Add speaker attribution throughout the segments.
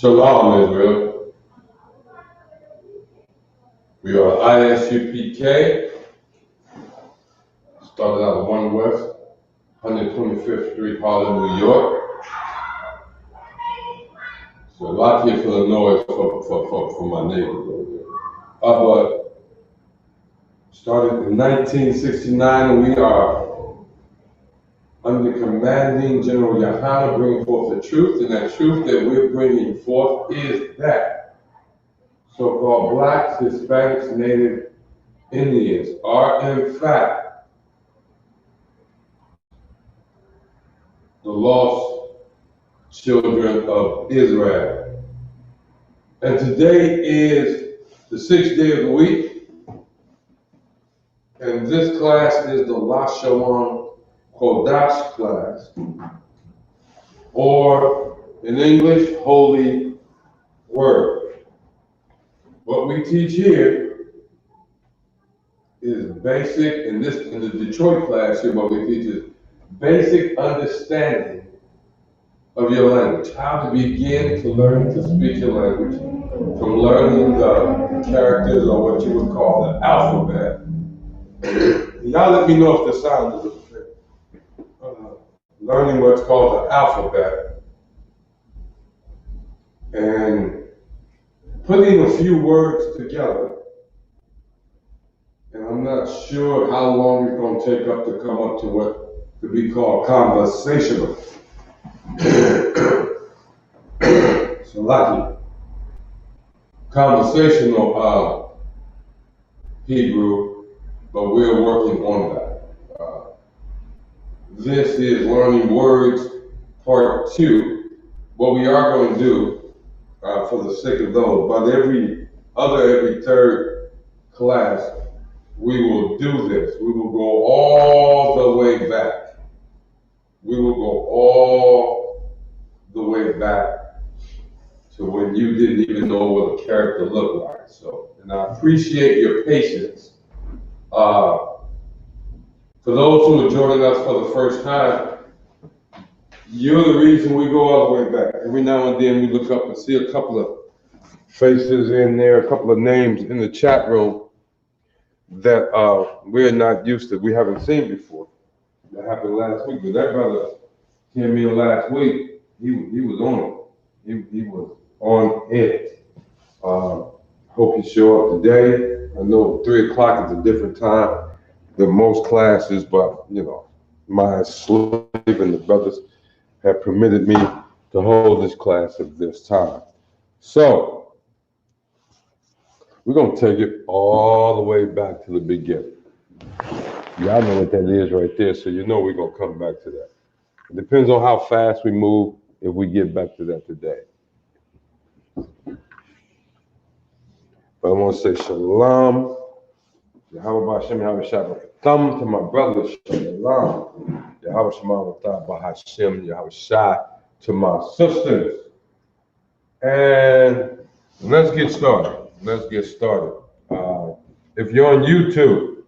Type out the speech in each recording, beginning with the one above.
Speaker 1: Shalom, Israel. We are Isupk. Started out at 1 West, 125th Street, Harlem, New York. So a lot here for the noise for my neighbors over there. But started in 1969, and we are under commanding General Yahana, bringing forth the truth, and that truth that we're bringing forth is that so-called blacks, Hispanics, Native Indians are in fact the lost children of Israel. And today is the 6th day of the week, and this class is the Lashawan Qadash class, or in English, Holy Word. What we teach here is basic, in the Detroit class here, what we teach is basic understanding of your language, how to begin to learn to speak your language, from learning the characters, or what you would call the alphabet. Y'all let me know if the sound is okay. Learning what's called the alphabet, and putting a few words together. And I'm not sure how long it's going to take up to come up to what could be called conversational. So lucky. Conversational Hebrew, but we're working on that. This is Learning Words Part 2. What we are going to do, for the sake of those, but every third class, we will do this. We will go all the way back. We will go all the way back to when you didn't even know what a character looked like. So, and I appreciate your patience. For those who are joining us for the first time, you're the reason we go all the way back. Every now and then we look up and see a couple of faces in there, a couple of names in the chat room that we're not used to, we haven't seen before. That happened last week, but that brother came in last week. He was on it. He was on it. Hope you show up today. I know 3 o'clock is a different time than most classes, but you know, my slave and the brothers have permitted me to hold this class at this time. So we're gonna take it all the way back to the beginning. Y'all know what that is right there, so you know we're gonna come back to that. It depends on how fast we move if we get back to that today. But I want to say shalom. Yahweh Hashem, Yahweh Shabbat. Come to my brother, shalom. Yahweh Shema Hashem, Yahweh Shai to my sisters. And let's get started. If you're on YouTube,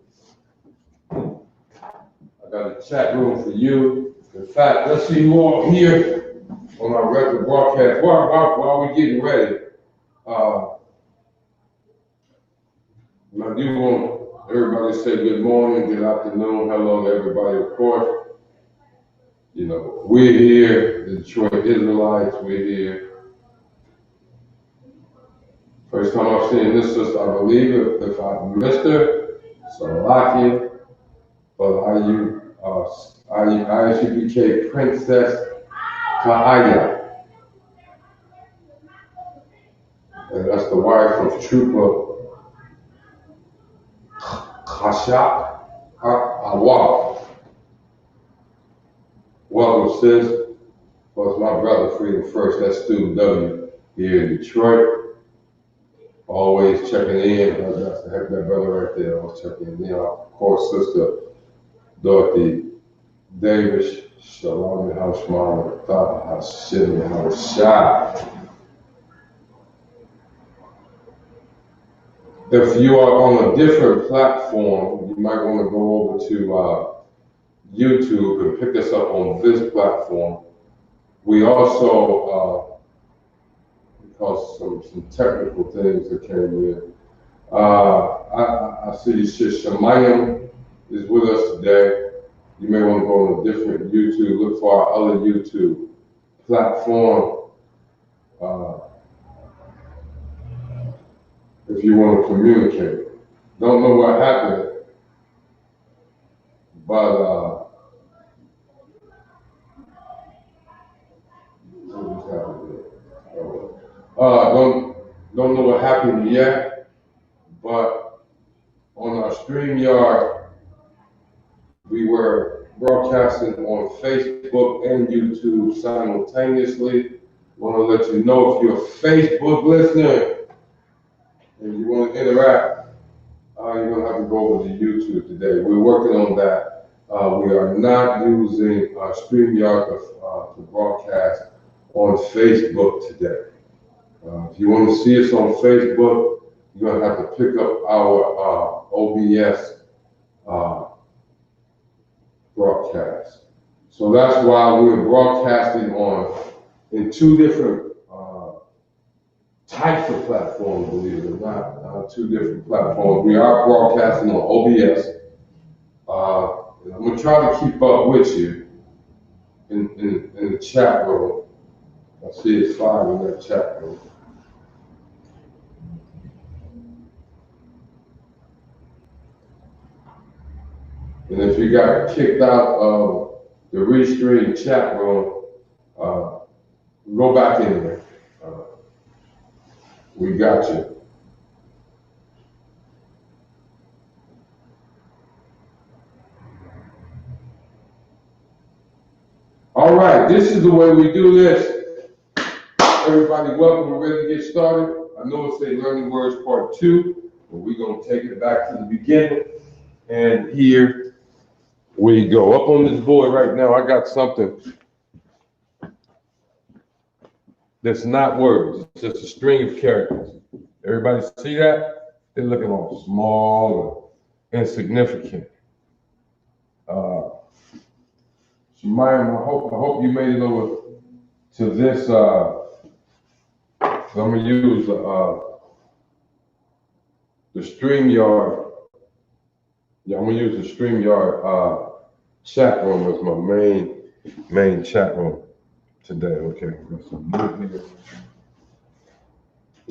Speaker 1: I got a chat room for you. In fact, let's see who all here on our regular broadcast. While we're getting ready, I do want everybody to say good morning, good afternoon, hello to everybody, of course. You know, we're here, the Detroit Israelites, we're here. First time I've seen this sister, I believe, if I missed her, Salakia, but Isupk Princess Kaaya. And that's the wife of Trooper Kashak Awad. Welcome, sis. Well, it's my brother, Freedom First. That's Student W here in Detroit. Always checking in. That's the heck of that brother right there. Always checking in. Of course, Sister Dorothy Davis. Shalom, Hashman, Hashem, Hashai. If you are on a different platform, you might want to go over to YouTube and pick us up on this platform. We also, because some technical things that came in, I see Shemayim is with us today. You may want to go on a different YouTube, look for our other YouTube platform. If you want to communicate. Don't know what happened, but don't know what happened yet, but on our StreamYard, we were broadcasting on Facebook and YouTube simultaneously. Want to let you know if you're a Facebook listener and you want to interact, you're going to have to go over to YouTube today. We're working on that. We are not using StreamYard to broadcast on Facebook today. If you want to see us on Facebook, you're going to have to pick up our OBS broadcast. So that's why we're broadcasting in two different types of platforms, believe it or not, two different platforms. We are broadcasting on OBS. And I'm going to try to keep up with you in the chat room. I see it's 5 in that chat room. And if you got kicked out of the Restream chat room, go back in there. We got you. All right, this is the way we do this. Everybody, welcome. We're ready to get started. I know it's a Learning Words Part 2, but we're going to take it back to the beginning. And here we go. Up on this board right now, I got something that's not words. It's just a string of characters. Everybody see that? They're looking all small and insignificant. Shemayim, I hope you made it over to this. So I'm going to use the StreamYard. Yeah, I'm going to use the StreamYard chat room as my main chat room today. Okay, got some wood here.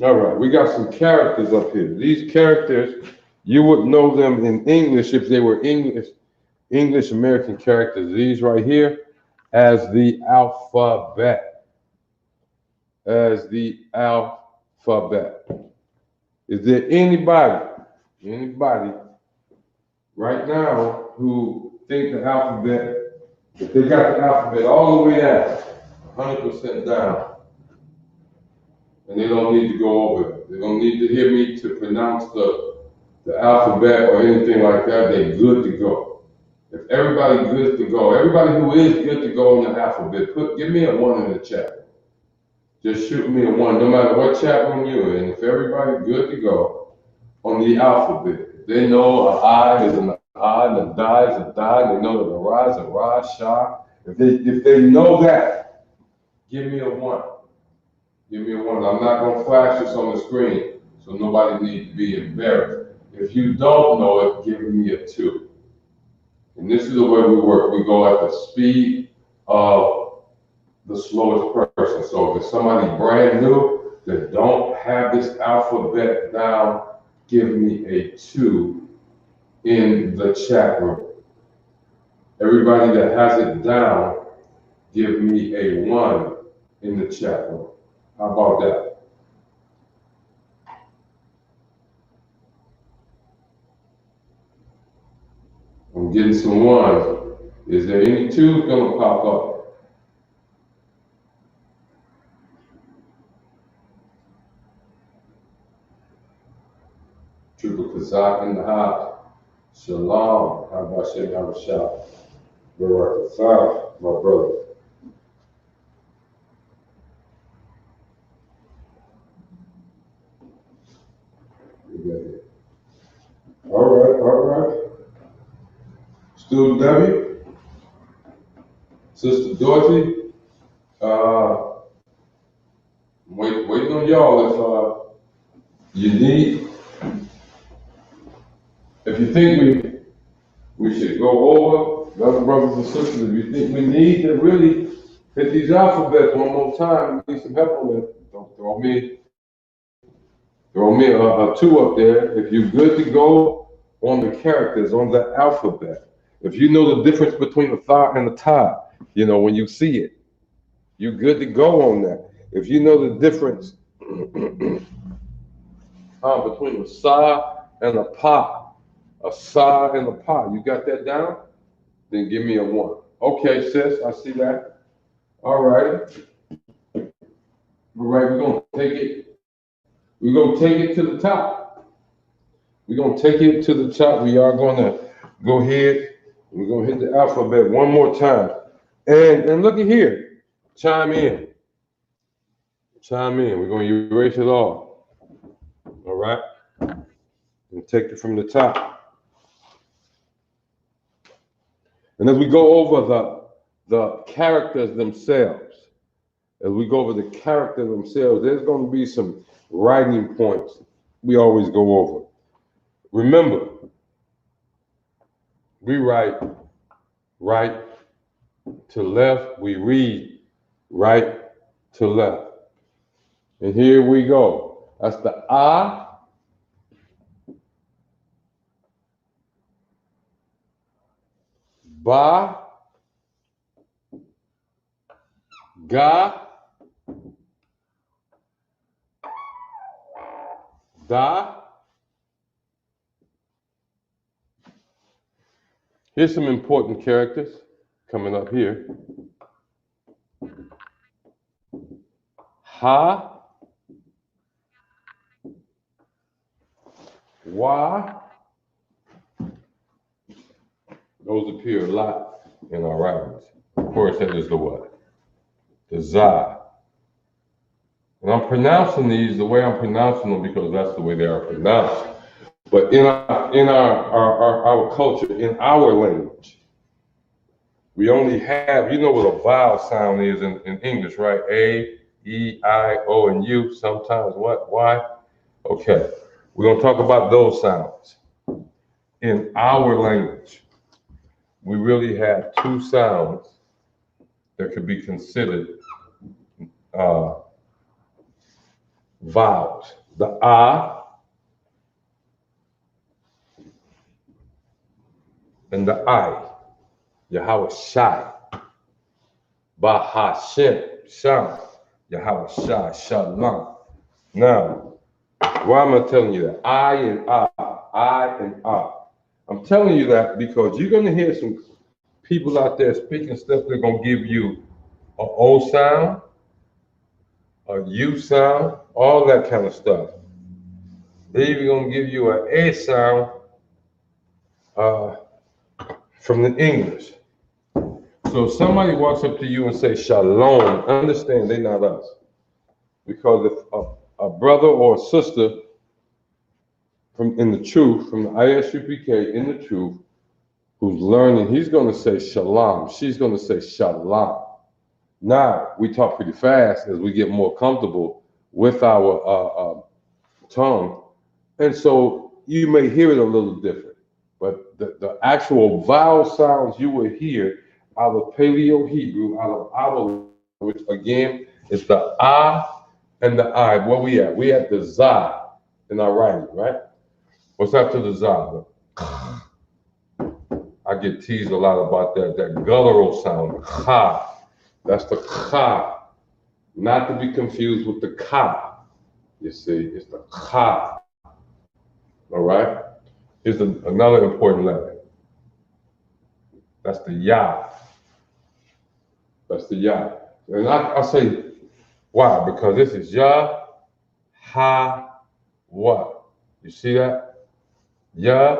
Speaker 1: All right, we got some characters up here. These characters, you would know them in English if they were English American characters. These right here as the alphabet. As the alphabet. Is there anybody right now who think the alphabet, if they got the alphabet all the way down, 100% down, and they don't need to go over it. They don't need to hear me to pronounce the alphabet or anything like that. They're good to go. If everybody good to go, everybody who is good to go on the alphabet, give me a 1 in the chat. Just shoot me a 1, no matter what chat room you're in. If everybody good to go on the alphabet, if they know a I is an I, and a die is a die, they know that a ra is a ra, sha. If they know that, give me a 1. Give me a 1. I'm not going to flash this on the screen, so nobody needs to be embarrassed. If you don't know it, give me a 2. And this is the way we work. We go at the speed of the slowest person. So if it's somebody brand new that don't have this alphabet down, give me a 2 in the chat room. Everybody that has it down, give me a 1 in the chat room. How about that? I'm getting some 1s. Is there any 2s gonna pop up? Triple Kazak in the house. Shalom. How about Shem Hamashah? Barak Asaf, my brother. All right. Student Debbie, Sister Dorothy, waiting on y'all if you need, if you think we should go over, brothers and sisters, if you think we need to really hit these alphabets one more time, need some help on it, don't throw me a 2 up there. If you're good to go on the characters, on the alphabet, if you know the difference between the tha and the ta, when you see it, you're good to go on that. If you know the difference between the sa and the pa, a sa and a pa, you got that down? then give me a 1. Okay, sis, I see that. All right. All right, we're gonna take it. We're gonna take it to the top. We're gonna take it to the top. We are gonna go ahead. We're gonna hit the alphabet one more time. And look at here. Chime in. Chime in. We're gonna erase it all. All right. And take it from the top. And as we go over the characters themselves, as we go over the characters themselves, there's going to be some writing points we always go over. Remember, we write right to left, we read right to left. And here we go. That's the I. Ba. Ga. Da. Here's some important characters coming up here. Ha. Wa. Those appear a lot in our writings. Of course, that is the what? The za. And I'm pronouncing these the way I'm pronouncing them because that's the way they are pronounced. But in our culture, in our language, we only have, you know what a vowel sound is in English, right? A, E, I, O, and U. Sometimes what? Why? Okay. We're going to talk about those sounds. In our language, we really have 2 sounds that could be considered vowels. The A and the I. Yahweh Shai. Bahashem. Sham. Yahweh Shai. Shalom. Now, why am I telling you that? I and I. I'm telling you that because you're going to hear some people out there speaking stuff that's going to give you an O sound, a U sound, all that kind of stuff. They're even going to give you an A sound from the English. So if somebody walks up to you and says shalom, understand they're not us. Because if a brother or a sister in the truth, from the Isupk in the truth, who's learning, he's going to say shalom. She's going to say shalom. Now, we talk pretty fast as we get more comfortable with our tongue. And so you may hear it a little different. But the actual vowel sounds you will hear out of Paleo-Hebrew, out of our, which again is the ah and the I. Where we at? We at the za in our writing, right? What's after the za? I get teased a lot about that guttural sound, cha. That's the cha. Not to be confused with the ka. You see, it's the cha. All right? Here's another important letter. That's the ya. That's the ya. And I say, why? Because this is ya, ha, wa. You see that? Ya,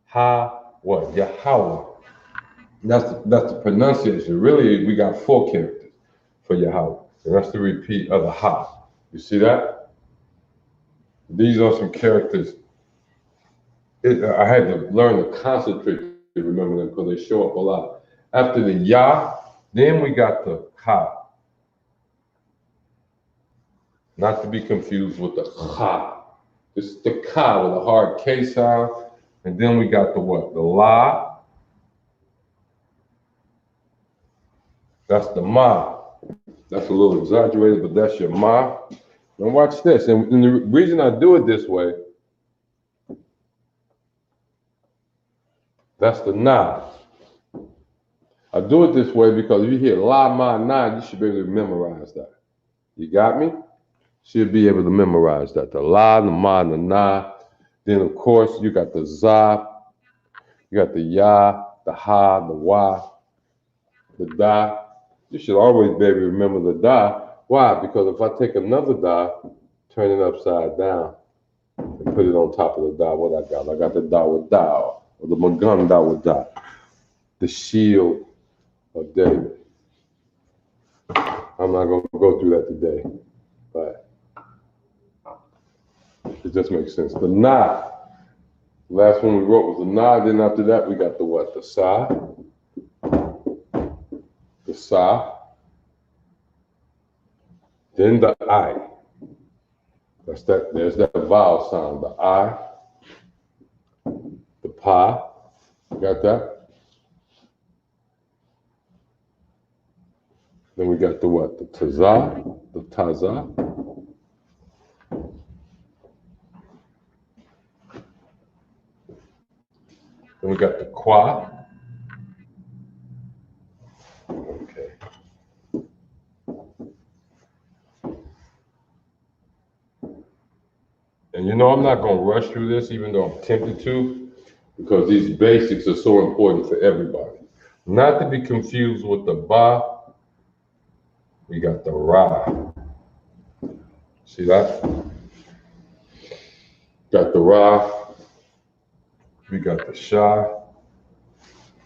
Speaker 1: ha, wa. Yahweh. That's the pronunciation. Really, we got 4 characters for Yahweh. And that's the repeat of the ha. You see that? These are some characters. I had to learn to concentrate to remember them because they show up a lot. After the ya, then we got the ka. Not to be confused with the cha. This is the ka with a hard K sound. And then we got the what? The la. That's the ma. That's a little exaggerated, but that's your ma. Now watch this. And the reason I do it this way, that's the na. I do it this way because if you hear la, ma, na, you should be able to memorize that. You got me? Should be able to memorize that. The la, the ma, the na. Then of course you got the za, you got the ya, the the ha, the wa, the da. You should always be able to remember the da. Why? Because if I take another da, turn it upside down, and put it on top of the da, what I got? I got the da with da, or the magun da with da, the shield of David. I'm not going to go through that today, but it just makes sense. The na, last one we wrote was the na, then after that we got the what? The sa, then the I. That's that. There's that vowel sound. The I, the pa. Got that? Then we got the what? The taza, the taza. Then we got the qua. Okay. And you know, I'm not going to rush through this, even though I'm tempted to, because these basics are so important for everybody. Not to be confused with the ba. We got the ra. See that? Got the ra. We got the sha.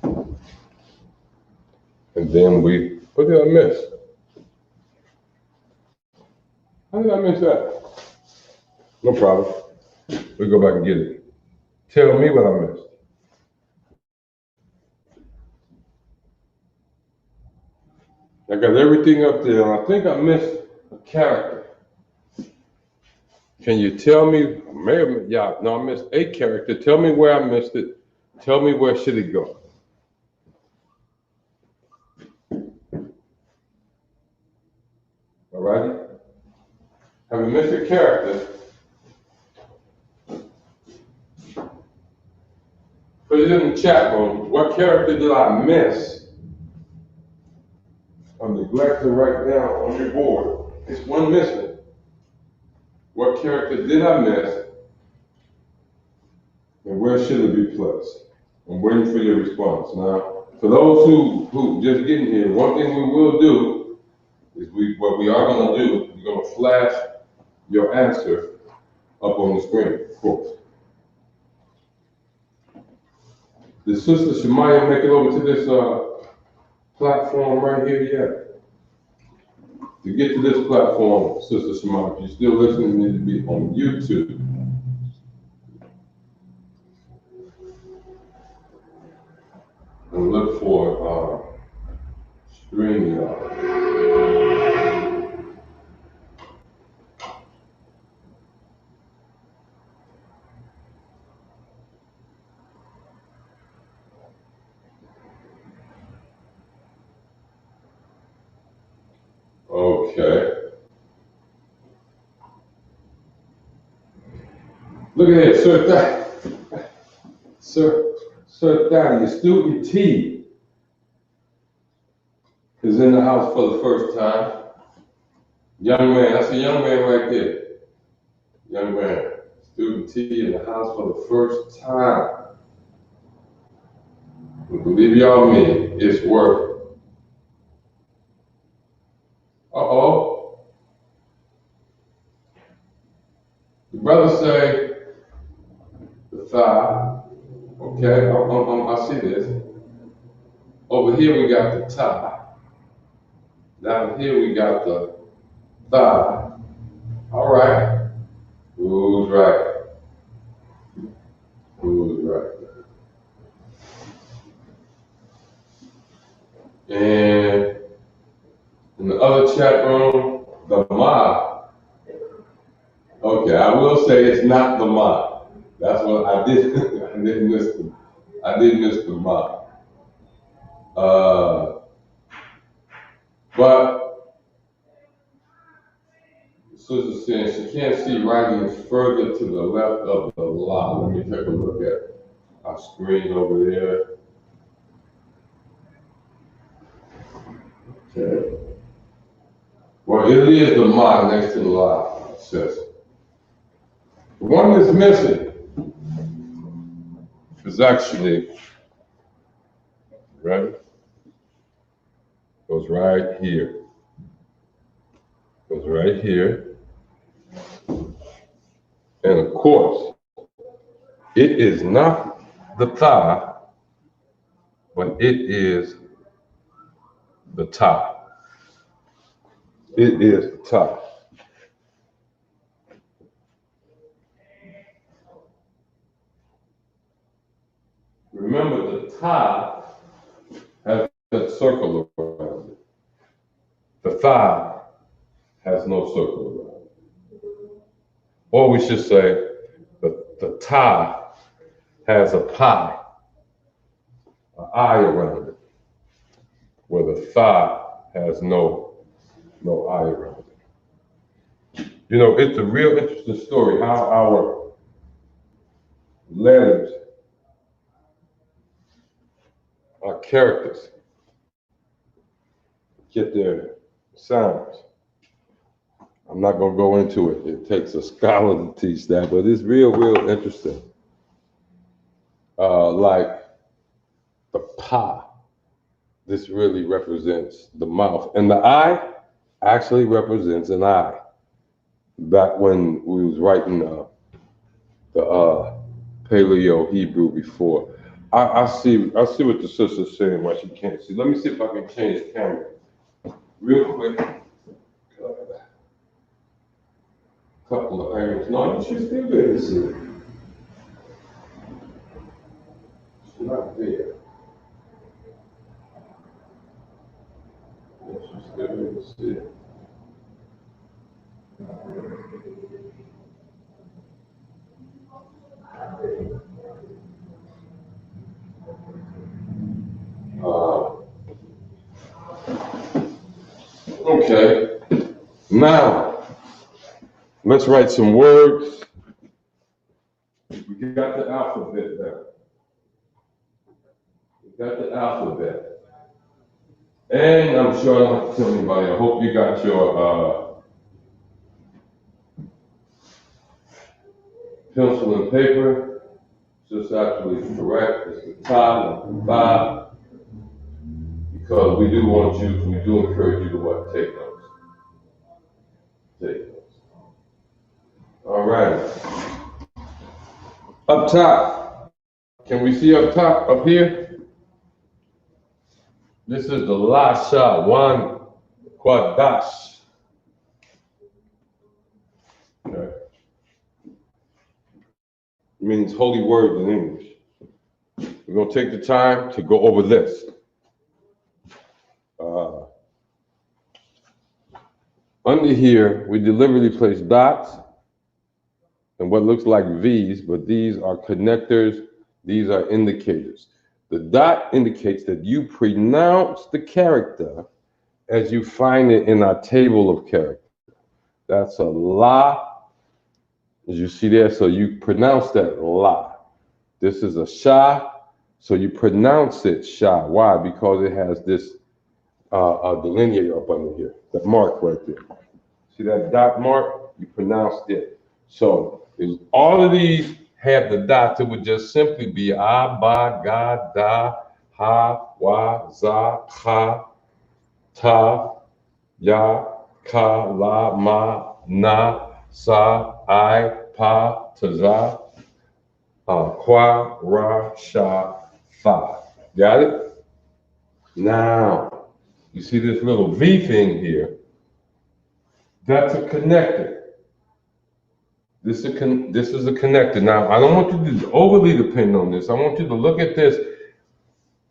Speaker 1: And then what did I miss? How did I miss that? No problem. We'll go back and get it. Tell me what I missed. I got everything up there, and I think I missed a character. Can you tell me? I missed a character. Tell me where I missed it. Tell me where should it go. All righty? Have we missed a character? Put it in the chat room. What character did I miss? I'm neglecting right now on your board. It's one missing. What character did I miss? And where should it be placed? I'm waiting for your response. Now, for those who just getting here, one thing we will do is what we are going to do, we're going to flash your answer up on the screen, of course. Did Sister Shemaya make it over to this platform right here yet? To get to this platform, Sister Shemaya, if you're still listening, you need to be on YouTube. And look for StreamYard. Okay. Look at here, Sir Thaddeus, student T is in the house for the first time. Young man, that's a young man right there. Young man, student T in the house for the first time. But believe y'all me, it's worth it. Uh-oh. The brother say the thigh. Okay, I see this. Over here we got the tie. Down here we got the thigh. All right. Who's right? Who's right? And in the other chat room, the ma. Okay, I will say it's not the ma. That's what I did. I didn't miss the ma. But Sister saying she can't see writings further to the left of the la. Let me take a look at our screen over there. Okay. Well, it is the ma next to the la, it says. The one that's missing is actually right? Goes right here. Goes right here. And of course, it is not the thigh, but it is the tie. It is the tie. Remember, the tie has that circle around it. The thigh has no circle around it. Or we should say, the tie has a pie, an eye around it, where the thigh has no eye around it. You know, it's a real interesting story how our letters, our characters, get their sounds. I'm not going to go into it. It takes a scholar to teach that, but it's real interesting. Like the pa, this really represents the mouth. And the I actually represents an eye. Back when we was writing the Paleo Hebrew before. I see what the sister's saying, why she can't see. Let me see if I can change the camera real quick. Couple of angles. No, she's still able to see it. She's not there. Yeah, she's still able to see it. Okay. Now, let's write some words. We got the alphabet down. We got the alphabet. And I'm sure I don't have to tell anybody, I hope you got your pencil and paper. Just actually correct. It's the top and the bottom. Because we do encourage you to what? Take notes. Take notes. All right. Up top. Can we see up top, up here? This is the Lashawan Qadash. Okay. It means holy words in English. We're going to take the time to go over this. Under here, we deliberately place dots and what looks like V's, but these are connectors, these are indicators. The dot indicates that you pronounce the character as you find it in our table of character. That's a la, as you see there, so you pronounce that la. This is a sha, so you pronounce it sha. Why? Because it has this delineator up under here, that mark right there. See that dot mark? You pronounced it. So if all of these had the dots, it would just simply be a, ba, ga, da, ha, wa, za, ha, ta, ya, ka, la, ma, na, sa, I, pa, ta, za, qua, ra, sha, fa. Got it? Now, you see this little V thing here? That's a connector. This is a connector. Now, I don't want you to overly depend on this. I want you to look at this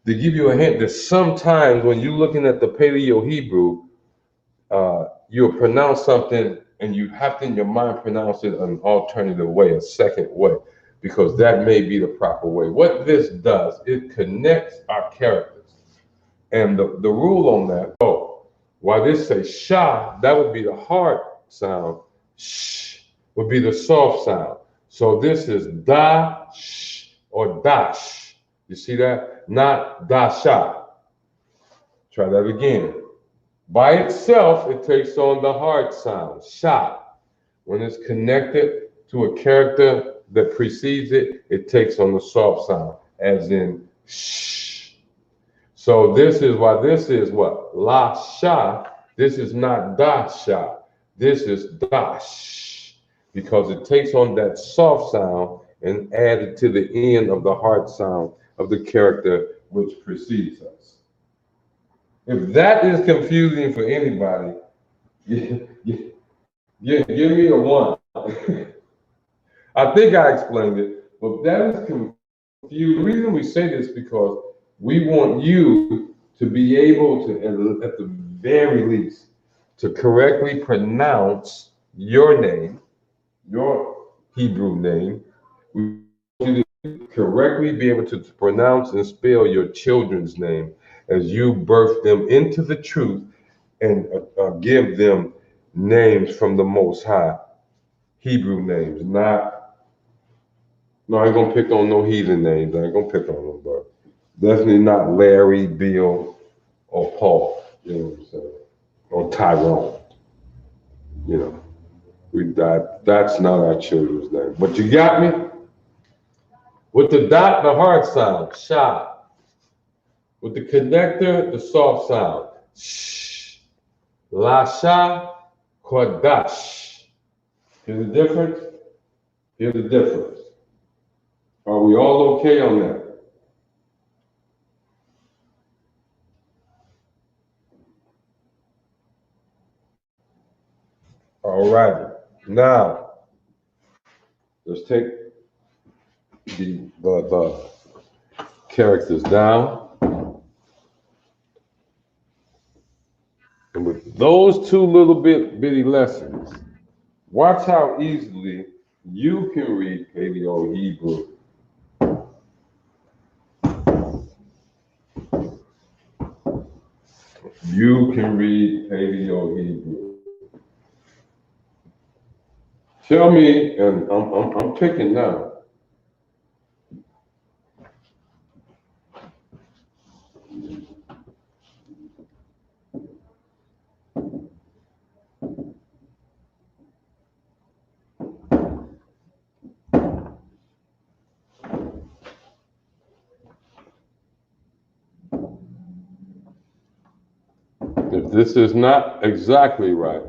Speaker 1: to give you a hint that sometimes when you're looking at the Paleo Hebrew, you'll pronounce something and you have to in your mind pronounce it an alternative way, a second way, because that may be the proper way. What this does, it connects our characters. And the rule on that, while this says sha, that would be the hard sound. Shh would be the soft sound. So this is da, sh, or dash. You see that? Not dasha. Try that again. By itself, it takes on the hard sound, sha. When it's connected to a character that precedes it, it takes on the soft sound, as in shh. So this is why this is what? Lasha. This is not dasha. This is dash. Because it takes on that soft sound and add it to the end of the hard sound of the character which precedes us. If that is confusing for anybody, give me a one. I think I explained it, but that is confusing. The reason we say this because we want you to be able to, at the very least, to correctly pronounce your name, your Hebrew name. We want you to correctly be able to pronounce and spell your children's name as you birth them into the truth and give them names from the Most High, Hebrew names, not. No, I ain't gonna pick on no heathen names. I ain't gonna pick on them, but definitely not Larry, Bill, or Paul. You know what I'm saying? Or Tyrone. You know, that's not our children's name. But you got me with the dot, the hard sound, sha. With the connector, the soft sound, sh. Lasha, Qadash. Hear the difference? Hear the difference. Are we all okay on that? All right. Now, let's take the characters down. And with those two little bitty lessons, watch how easily you can read Paleo Hebrew. You can read Paleo Hebrew. Tell me, and I'm picking now. If this is not exactly right,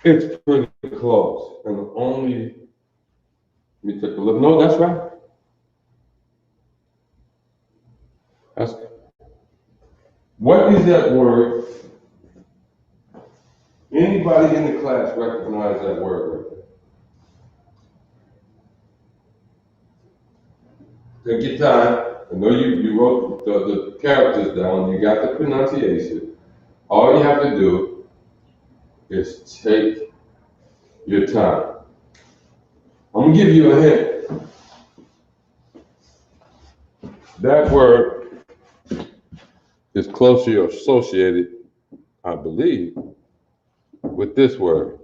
Speaker 1: it's pretty close. And only, let me take a look. No, that's right. That's, what is that word? Anybody in the class recognize that word right there? Take your time. I know you wrote the characters down. You got the pronunciation. All you have to do is take your time. I'm gonna give you a hint. That word is closely associated, I believe, with this word.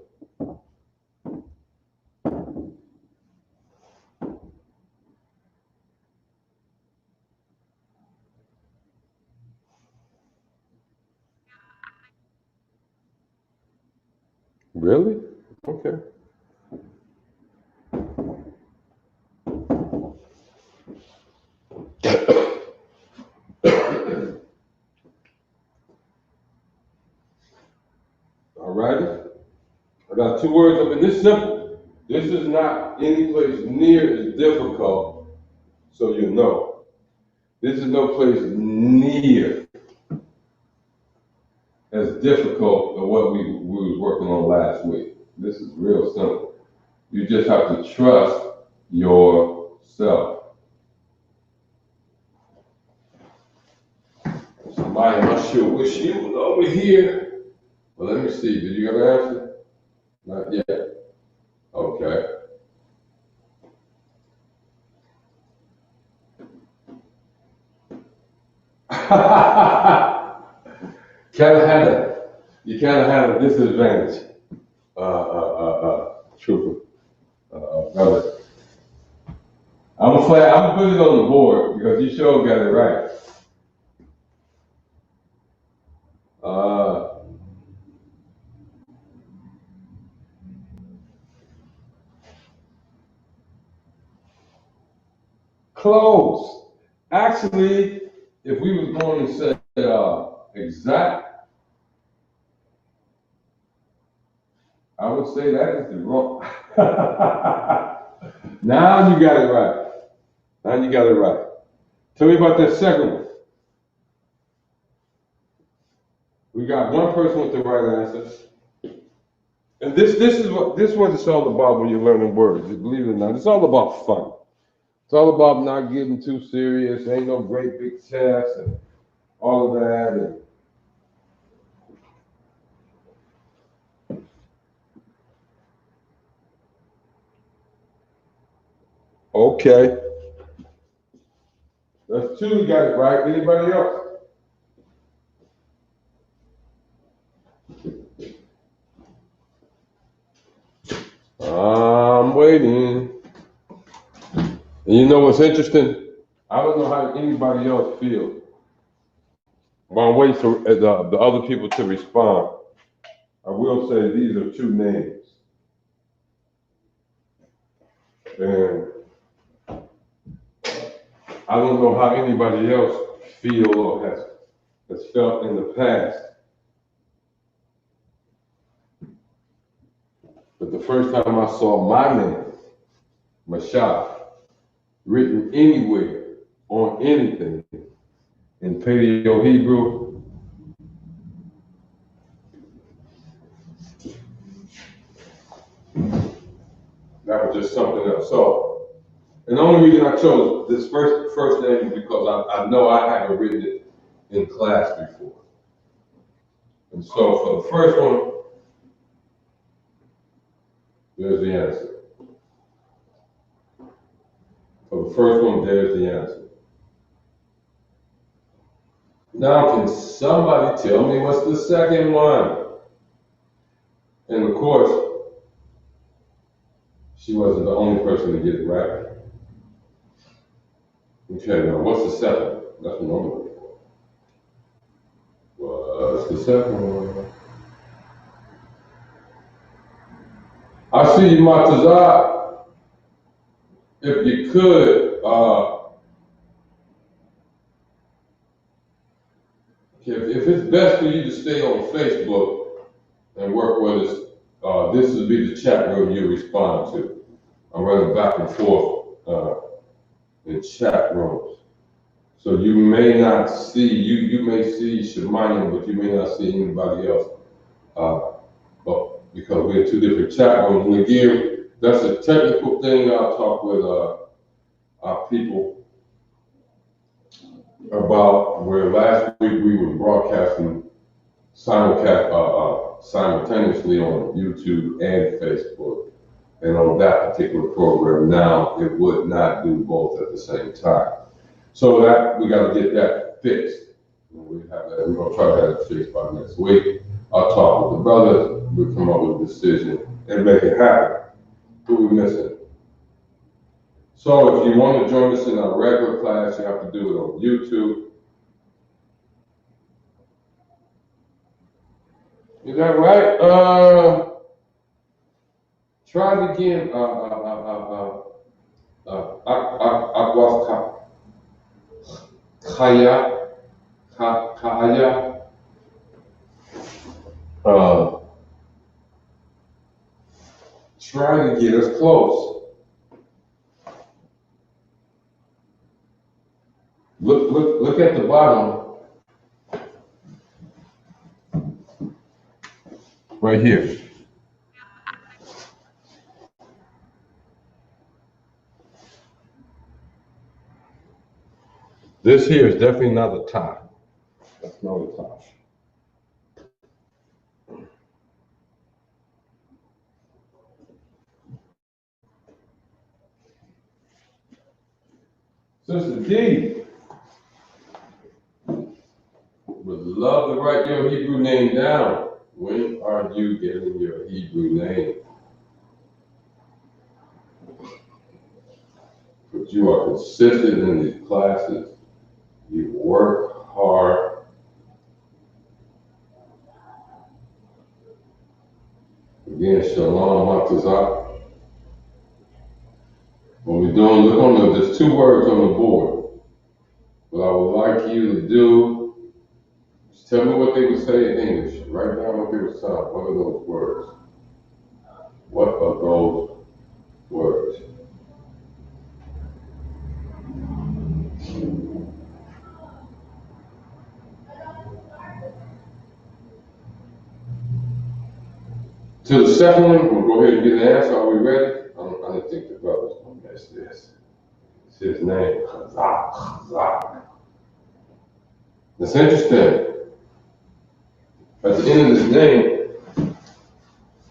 Speaker 1: Really? Okay. All righty. I got two words up in this simple. This is not any place near as difficult, so you know. This is no place near as difficult as what we was working on last week. This is real simple. You just have to trust yourself. Somebody, I'm not sure wish you was over here. Well, let me see. Did you ever answer? Not yet. Okay. Can't have it. You can't have a disadvantage. Trooper. Brother. I'm gonna put it on the board because you sure got it right. Uh, Close. Actually, if we was going to say exact, I would say that is the wrong. Now you got it right. Now you got it right. Tell me about that second one. We got one person with the right answer. And this is what it's all about when you're learning words. Believe it or not, it's all about fun. It's all about not getting too serious. Ain't no great big test and all of that. Okay. That's two. You got it right. Anybody else? I'm waiting. And you know what's interesting? I don't know how anybody else feels. While I'm waiting for the other people to respond, I will say these are two names. And I don't know how anybody else feel or has felt in the past. But the first time I saw my name, Mashah, written anywhere on anything in Paleo Hebrew, that was just something else. So, and the only reason I chose this first name is because I know I haven't written it in class before. And so for the first one, there's the answer. For the first one, there's the answer. Now, can somebody tell me what's the second one? And of course, she wasn't the only person to get it right. Okay, now what's the second one? That's what I'm looking for. What's the second one? I see you, Matazah. If you could, if it's best for you to stay on Facebook and work with us, this would be the chat room you respond to. I'm running back and forth in chat rooms. So you may not see, you may see Shemayim, but you may not see anybody else. But because we're in two different chat rooms, and again, that's a technical thing I'll talk with our people about, where last week we were broadcasting simultaneously on YouTube and Facebook. And on that particular program now, it would not do both at the same time. So that we got to get that fixed. We're going to try to have it fixed by next week. I'll talk with the brothers. We'll come up with a decision and make it happen. Who we missing? So if you want to join us in our regular class, you have to do it on YouTube. Is that right? Try it again. Kaya. Try to get us close. Look at the bottom. Right here. This here is definitely not a tie. That's not a tie. Sister D would love to write your Hebrew name down. When are you getting your Hebrew name? But you are consistent in these classes. You work hard. Again, Shalom Matazah. When we're doing, look on the, there's 2 words on the board. What I would like you to do is tell me what they would say in English. Write down what they would sound. What are those words? What are those words? To the second one, we'll go ahead and get an answer. Are we ready? I didn't think the brother's going to miss this. It's his name, Qadash. It's interesting. At the end of his name,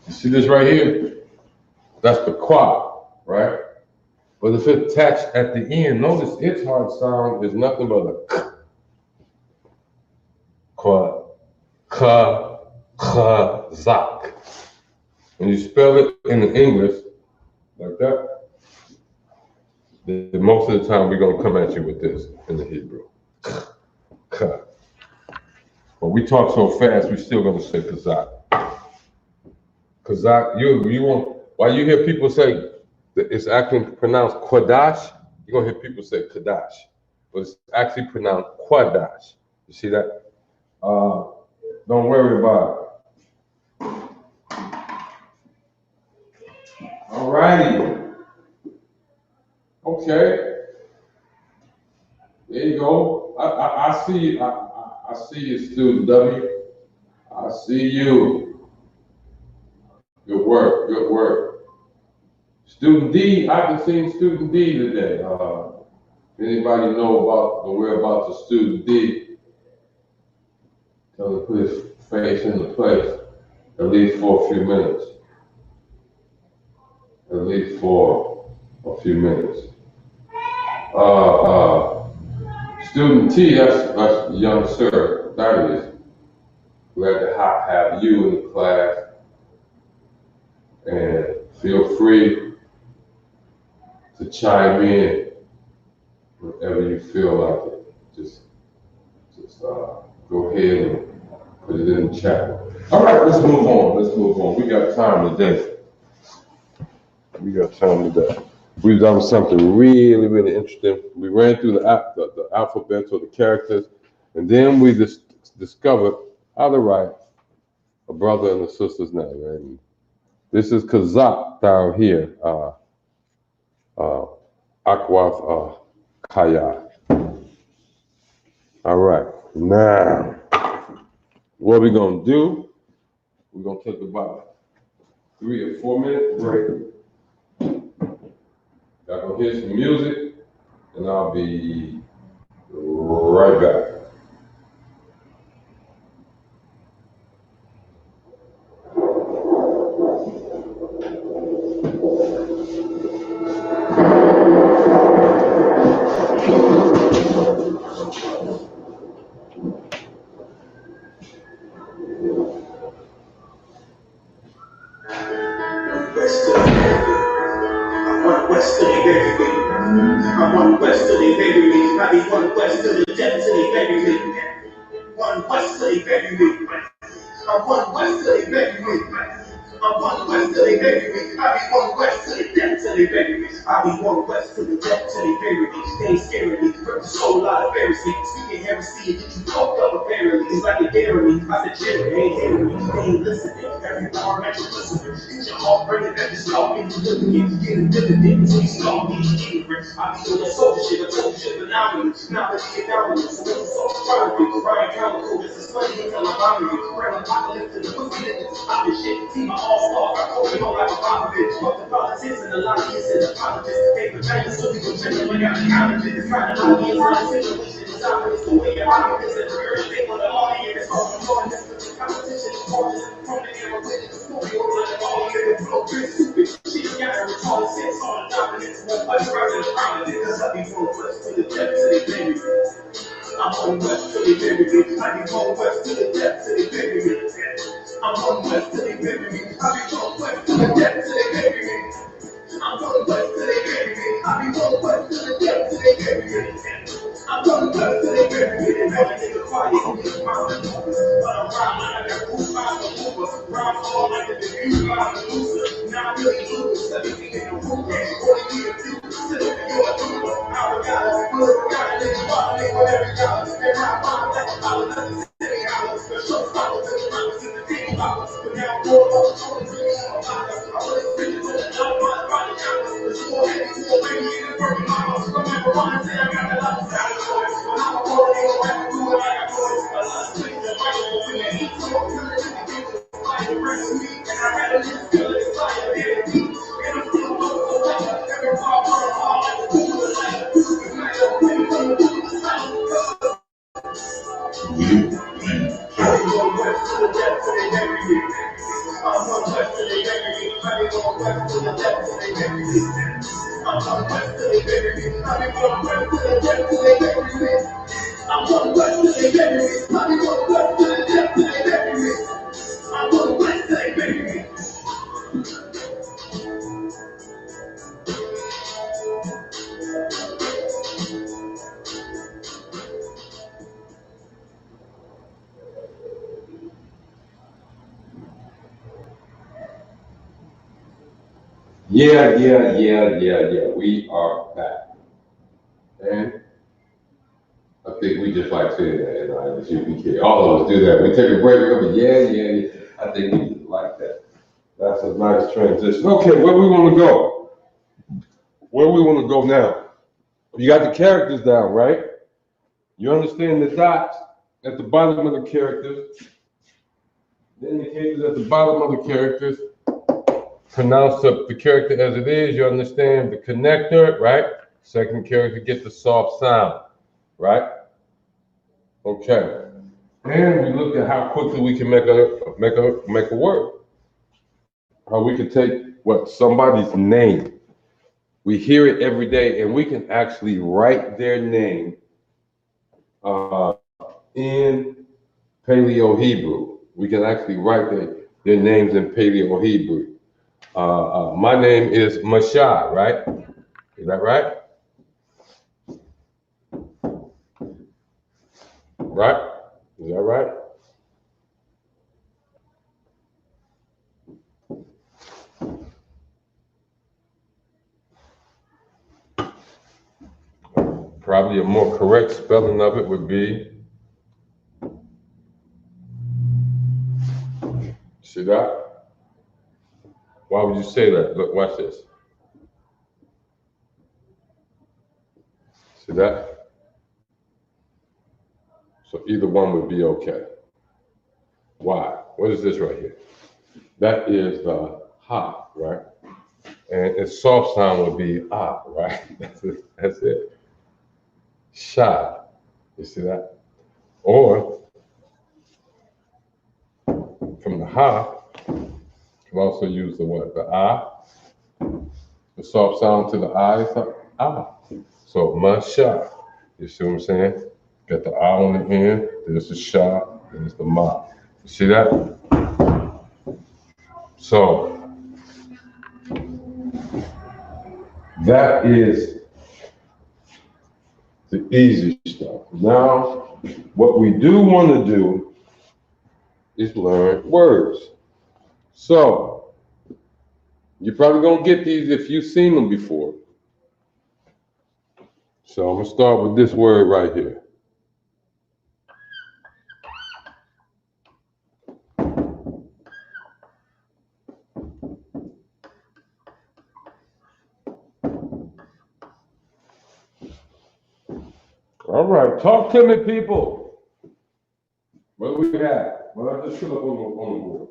Speaker 1: you see this right here? That's the qua, right? But if it's attached at the end, notice its hard sound is nothing but a k. Qua, Qadash. When you spell it in English like that, then most of the time we're going to come at you with this in the Hebrew. K. But we talk so fast, we're still going to say Qadash. Qadash, you won't, while you hear people say that it's actually pronounced Qadash, you're going to hear people say Qadash, but it's actually pronounced Qadash. You see that? Don't worry about it. All righty. Okay. There you go. I see you. I see you, student W. I see you. Good work. Good work. Student D. I haven't seen student D today. If anybody know about the whereabouts of student D, tell him to put his face into place at least for a few minutes. At least for a few minutes. Student T, that's young sir, that is. Glad to have you in the class. And feel free to chime in whenever you feel like it. Just go ahead and put it in the chat. All right, let's move on. We got time today. We've done something really, really interesting. We ran through the alphabet or the characters, and then we discovered how to write a brother and a sister's name. And this is Kazak down here, Akwath Kaya. All right, now, what we're gonna do, we're gonna take about 3 or 4 minute break. Y'all gonna hear some music, and I'll be right back.
Speaker 2: I'm one west till they bury me. I be one west till the depth till they bury me. One west till they bury me. I'm one west till they bury me. I'm one west till they bury me. I be one west till the depth till they bury me. I be one west till the depth till they bury me. They ain't scaring me. Rip the soul out of Pharisee. Speaking heresy and get you fucked up apparently. It's like they're daring me. I said, chill, they ain't hearing me. They ain't listening. Every power at your listener. Get your heart burning at the start. Get you living it. Get a dividend until you start getting ignorant. I be doing that soldier shit. I told you shit phenomenal. Now let's get down with it. So what's the song? Ryan Comical. This is funny until I'm bombing you. Run apocalypse to the pussy niggas. Stop this shit. Team my all-stars. I told you don't like a problem. Fuck the politics and the lobbyists and the apologists. They protect us so we can check them like I'm counting. It's trying to audience on the situation. It's obvious the way I'm out of this. And the earth thing on the audience. It's all the audience. The competition is gorgeous. From the era with the story. Or like all of it. Flow pretty stupid. She's got her retarded sense on the dominance. Won't fight rather than prominent. Cause I be going first to the depth to the baby. I'm on west to the baby. I be going west to the depth to the baby. I'm on west to the baby. I be going west to the depth to the baby. I'm going west to the baby. I be going west to the depth to the baby. I'm going west to the baby. And every nigga quiet on these mountain movers. But I'm rhyming like that cool rhyme for Uber. Rhyme all like the debut rhyme for loser. Now I'm really losers. Everything in the room. Only need a few. one quest till they bury me. I be one quest to the depth till they bury me. I'm one quest till they bury me. I be one quest to the depth till they bury me. I'm one quest till they bury me.
Speaker 1: Yeah. We are back. And I think we just like saying that in our Isupk. All of us do that. We take a break, we go, yeah. I think we just like that. That's a nice transition. Okay, where we want to go? Where we want to go now? You got the characters down, right? You understand the dots at the bottom of the characters, the indicators at the bottom of the characters. Pronounce the character as it is. You understand the connector, right? Second character get the soft sound, right? Okay. And we look at how quickly we can make a word. How we can take somebody's name. We hear it every day, and we can actually write their name in Paleo Hebrew. We can actually write their names in Paleo Hebrew. My name is Mashad, right? Is that right? Right? Is that right? Probably a more correct spelling of it would be, see that? Why would you say that? Look, watch this. See that? So either one would be okay. Why? What is this right here? That is the ha, right? And its soft sound would be ah, right? That's it. Shad. You see that? Or from the ha, you can also use the what? The ah. The soft sound to the I is the ah. So masha. You see what I'm saying? Got the ah on the end, there's the sha, there's the ma. You see that? So that is the easy stuff. Now, what we do want to do is learn words. So you're probably gonna get these if you've seen them before. So I'm gonna start with this word right here. All right, talk to me, people. What do we have? Well, I just put up on the board.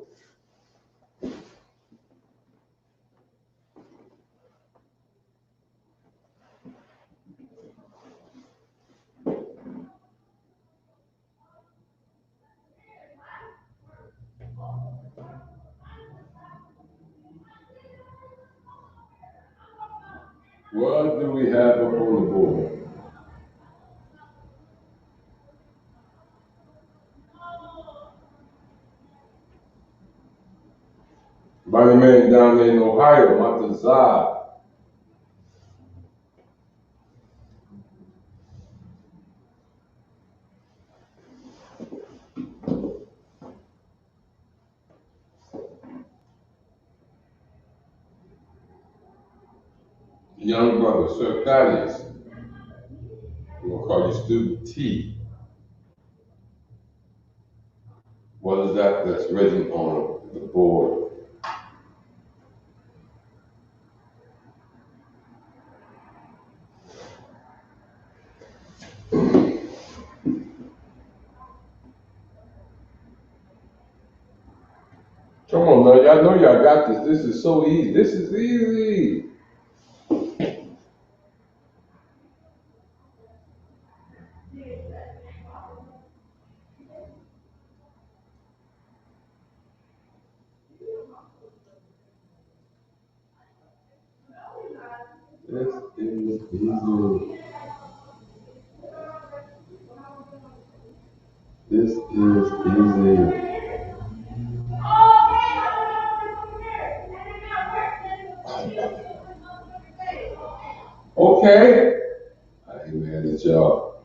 Speaker 1: What do we have up on the board? Mighty man down there in Ohio, Montezad. Young brother, Sir Thaddeus. I'm gonna call you student T. What is that that's written on the board? Come on now, y'all know y'all got this. This is so easy. This is easy. Yes. easy. This is easy. Okay. Hey man, it's y'all.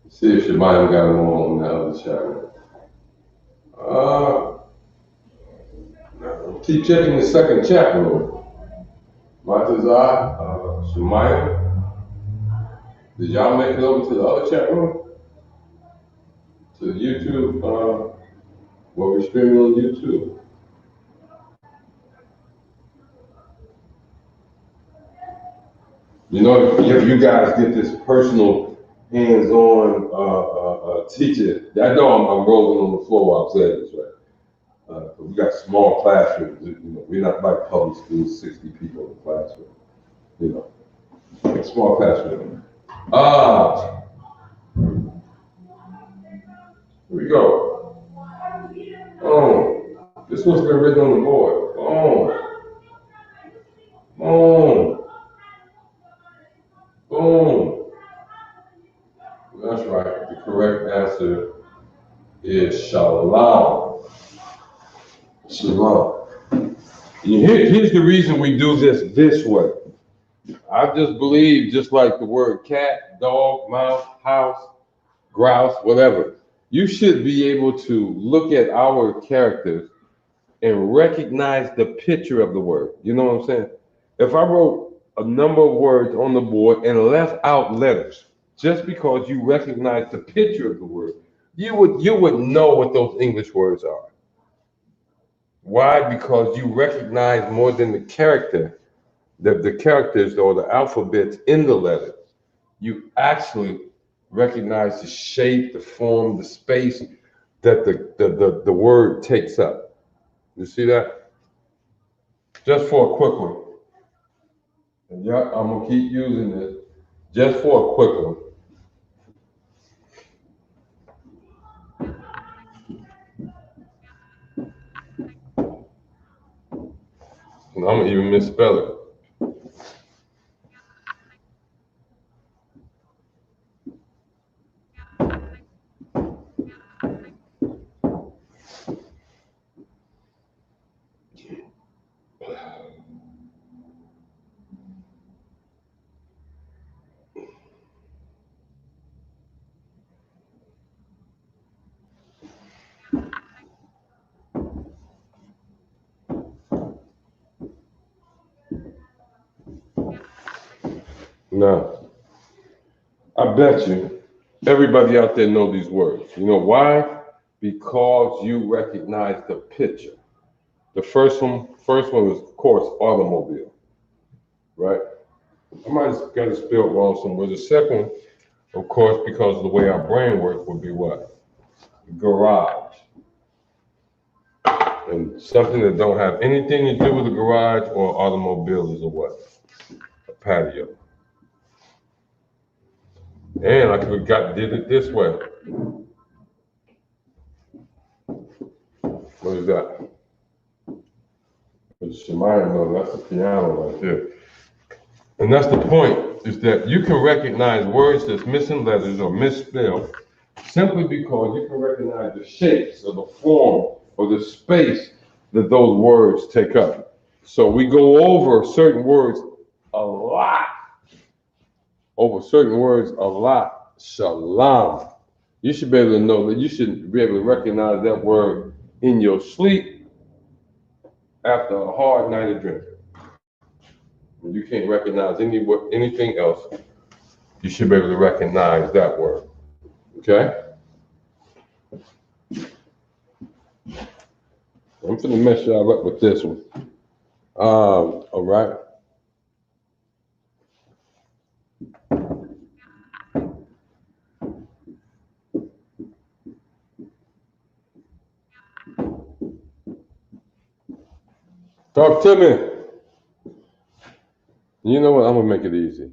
Speaker 1: See if Shemaya got one on the other channel. Keep checking the second chat room. Matazai, Shemaya, did y'all make it over to the other chat room? To the YouTube, where we're streaming on YouTube? You know, if you guys get this personal, hands-on teaching, I know I'm rolling on the floor while I'm saying this, right? We got small classrooms. You know, we're not like public schools, 60 people in the classroom. You know, small classroom. Here we go. This one's been written on the board. Boom. That's right. The correct answer is shalom. Shalom. Here's the reason we do this way. I just believe, just like the word cat, dog, mouse, house, grouse, whatever, you should be able to look at our characters and recognize the picture of the word. You know what I'm saying? If I wrote a number of words on the board and left out letters, just because you recognize the picture of the word, you would know what those English words are. Why? Because you recognize more than the character, the characters or the alphabets in the letter. You actually recognize the shape, the form, the space that the word takes up. You see that? Just for a quick one. And yeah, I'm gonna keep using this just for a quick one. And I'm gonna even misspell it. Now, I bet you everybody out there know these words. You know why? Because you recognize the picture. The first one is, of course, automobile, right? I might have got it spelled wrong somewhere. The second one, of course, because of the way our brain works, would be what? Garage. And something that don't have anything to do with a garage or automobile is a what? A patio. And I could have did it this way. What is that? It's Shemaya, no, that's the piano right there. And that's the point, is that you can recognize words that's missing letters or misspelled simply because you can recognize the shapes or the form or the space that those words take up. So we go over certain words a lot. Shalom. You should be able to know that. You should be able to recognize that word in your sleep after a hard night of drinking. When you can't recognize anything else, you should be able to recognize that word. Okay? I'm finna mess y'all up with this one. All right. Talk to me. You know what? I'm gonna make it easy.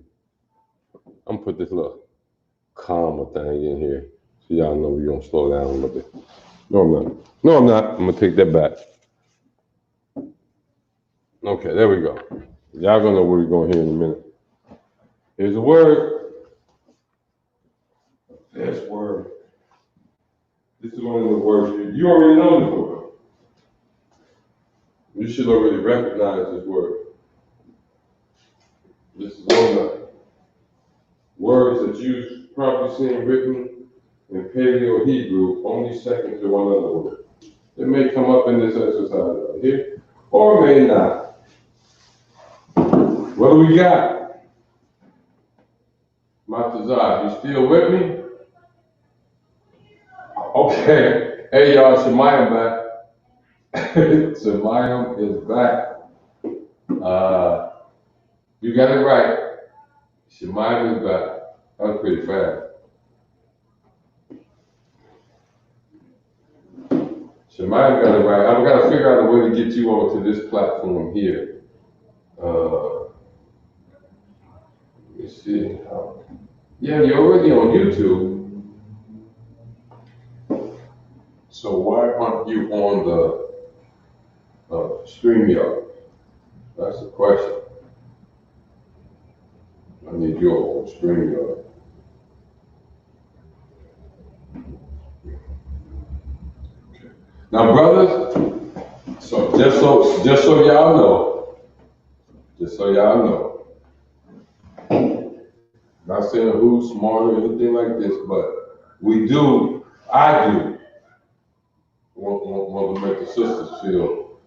Speaker 1: I'm gonna put this little calmer thing in here so y'all know we're gonna slow down a little bit. No, I'm not. I'm gonna take that back. Okay, there we go. Y'all gonna know where we're going here in a minute. Here's a word. This word. This is one of the words you already know this word. You should already recognize this word. This is one of the words that you've probably seen written in Paleo Hebrew, only second to one other word. It may come up in this exercise right here, or may not. What do we got? Matazah, you still with me? Okay. Hey y'all, Shemayim back. Shemayim is back. You got it right. Shemayim is back. That was pretty fast. Shemayim got it right. I've got to figure out a way to get you over to this platform here. Let me see how. Yeah, you're already on YouTube. So why aren't you on the StreamYard? That's the question. I need you on StreamYard. Okay. Now, brothers, so just so y'all know, not saying who's smart or anything like this, but I do want to make the sisters feel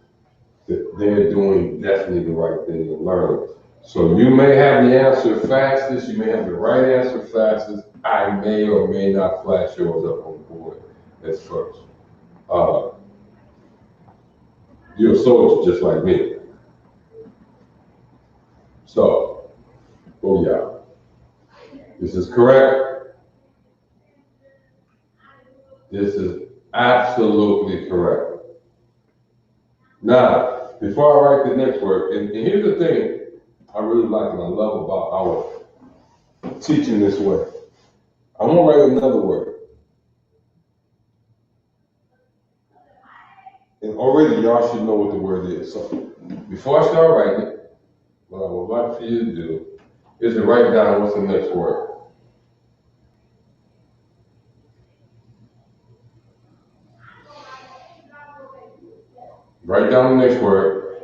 Speaker 1: that they're doing definitely the right thing and learning. So you may have the answer fastest, you may have the right answer fastest. I may or may not flash yours up on the board as first. You're a soldier just like me. So, oh yeah, this is correct. This is absolutely correct. Now, before I write the next word, and here's the thing I really like and I love about our teaching this way. I'm gonna write another word. And already y'all should know what the word is. So before I start writing it, what I would like for you to do is to write down what's the next word. Write down the next word.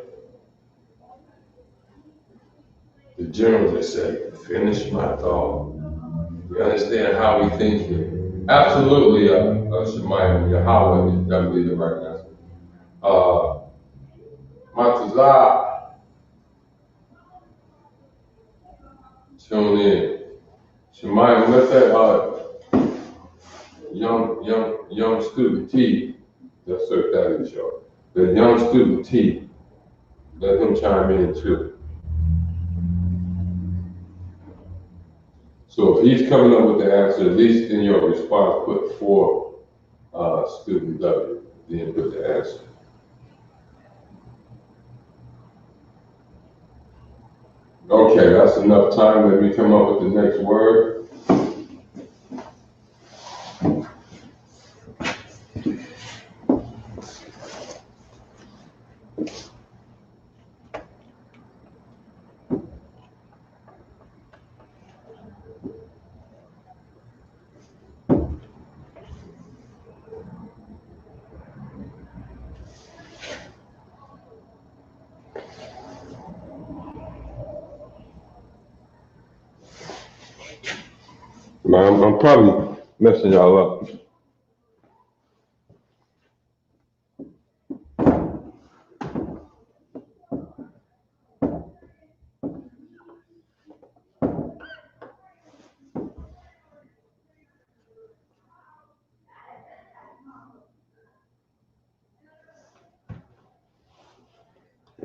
Speaker 1: The general just said, finish my thought. You understand how we think here. Absolutely, Shemayim, Yahweh is definitely the right answer. Matazah, tune in. Shemayim, let that young student T, let's search that in the show. The young student T, let him chime in too. So if he's coming up with the answer, at least in your response, put for student W, then put the answer. Okay, that's enough time. Let me come up with the next word. I'm probably messing y'all up.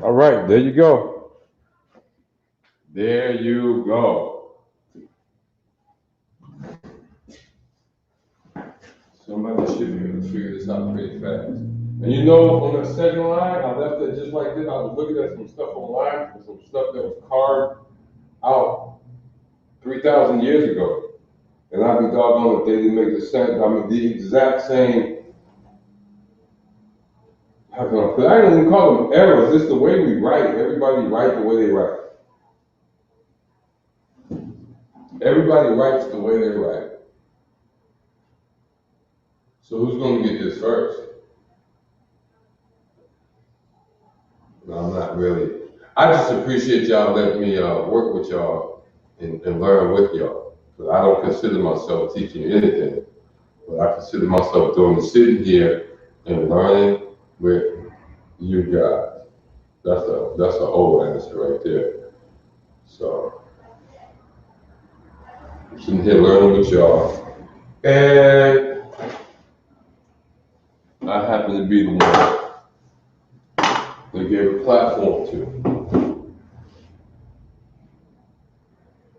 Speaker 1: All right, there you go. There you go. Somebody should be able to figure this out pretty fast. And you know, on the second line, I left it just like this. I was looking at some stuff online, some stuff that was carved out 3,000 years ago. And I'd be doggone if they didn't make the exact same how can I put it? I don't even call them errors. It's the way we write. Everybody write the way they write. Everybody writes the way they write. So who's going to get this first? No, I'm not really. I just appreciate y'all letting me work with y'all and learn with y'all. Because I don't consider myself teaching you anything. But I consider myself sitting here and learning with you guys. That's an old answer right there. So I'm sitting here learning with y'all. And I happen to be the one they gave a platform to.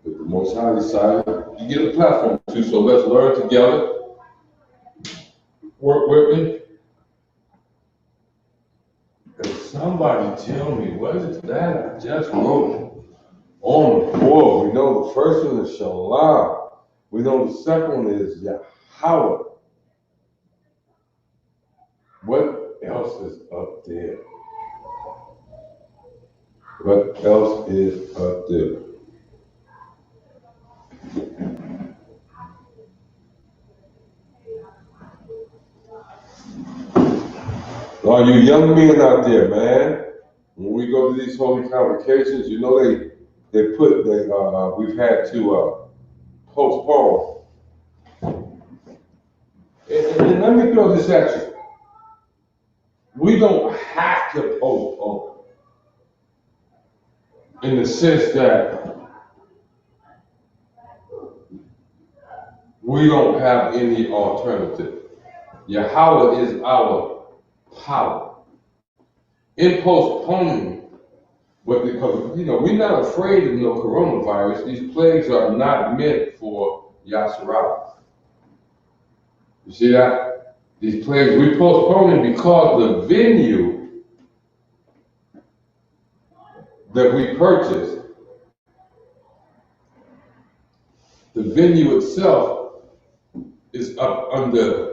Speaker 1: But the Most High decided you get a platform to, so let's learn together. Work with me. And somebody tell me, what is that I just wrote on the board? We know the first one is Shalom. We know the second one is Yahweh. What else is up there? What else is up there? All you young men out there, man, when we go to these holy convocations, you know we've had to postpone. And let me throw this at you. We don't have to postpone in the sense that we don't have any alternative. Yahweh is our power. In postponing, because we're not afraid of no coronavirus. These plagues are not meant for Yasharah. You see that? These plagues, we postponing because the venue that we purchased, the venue itself is up under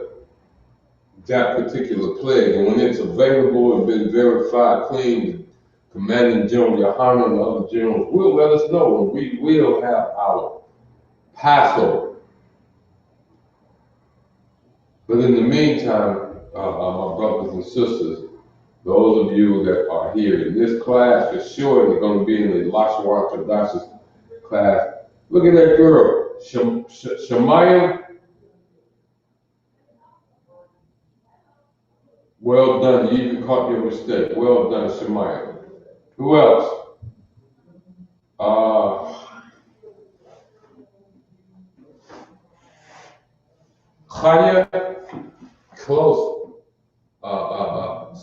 Speaker 1: that particular plague. And when it's available and been verified clean, Commanding General Yohanan and the other generals will let us know, and we will have our Passover. But in the meantime, my brothers and sisters, those of you that are here in this class, for sure, they're going to be in the Lashawan Qadash class. Look at that girl, Shemaya. Well done. You even caught your mistake. Well done, Shemaya. Who else? Chaya, close.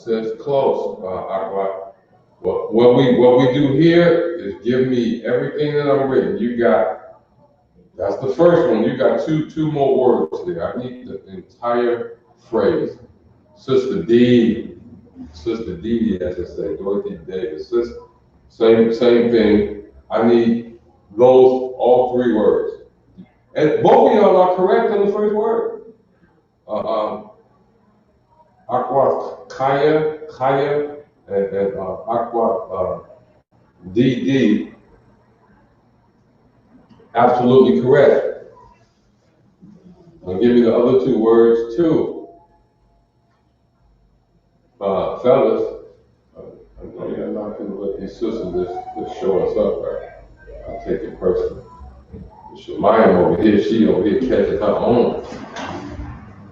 Speaker 1: Says close. What we do here is give me everything that I'm written. You got, that's the first one. You got two more words there. I need the entire phrase. Sister D, as I say, Dorothy Davis. Same thing. I need all three words. And both of y'all are correct on the first word. Aqua Kaya, and Aqua DD, absolutely correct. Now give me the other two words too. Fellas, I know you're not going to let these sisters just show us up, right? I take it personally. Shemayim over here, she over here catching her own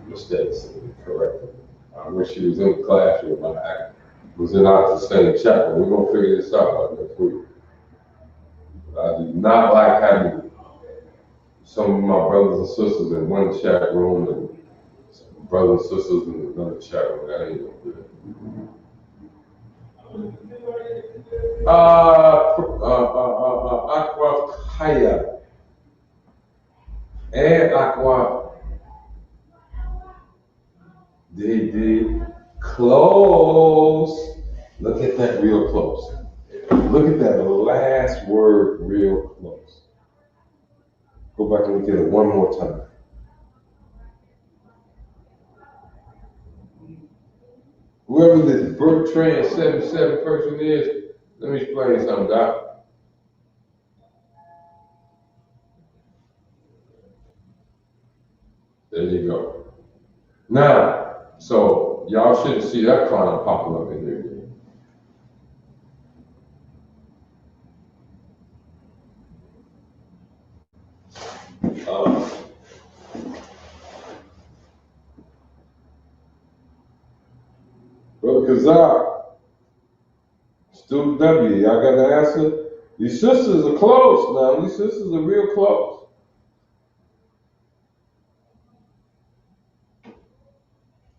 Speaker 1: mistakes and correcting. I wish she was in the classroom. I was in the same chat, but we're going to figure this out by next week. I do not like having some of my brothers and sisters in one chat room and some brothers and sisters in another chat room. That ain't no good. Aqua Kaya and Aqua DD, close. Look at that real close. Look at that last word real close. Go back and look at it one more time. Whoever this Bertrand 77 person is, let me explain something, Doc. There you go. Now, so y'all shouldn't see that clown popping up in here. Brother Kazak, Student W, y'all got the answer? These sisters are close now. These sisters are real close.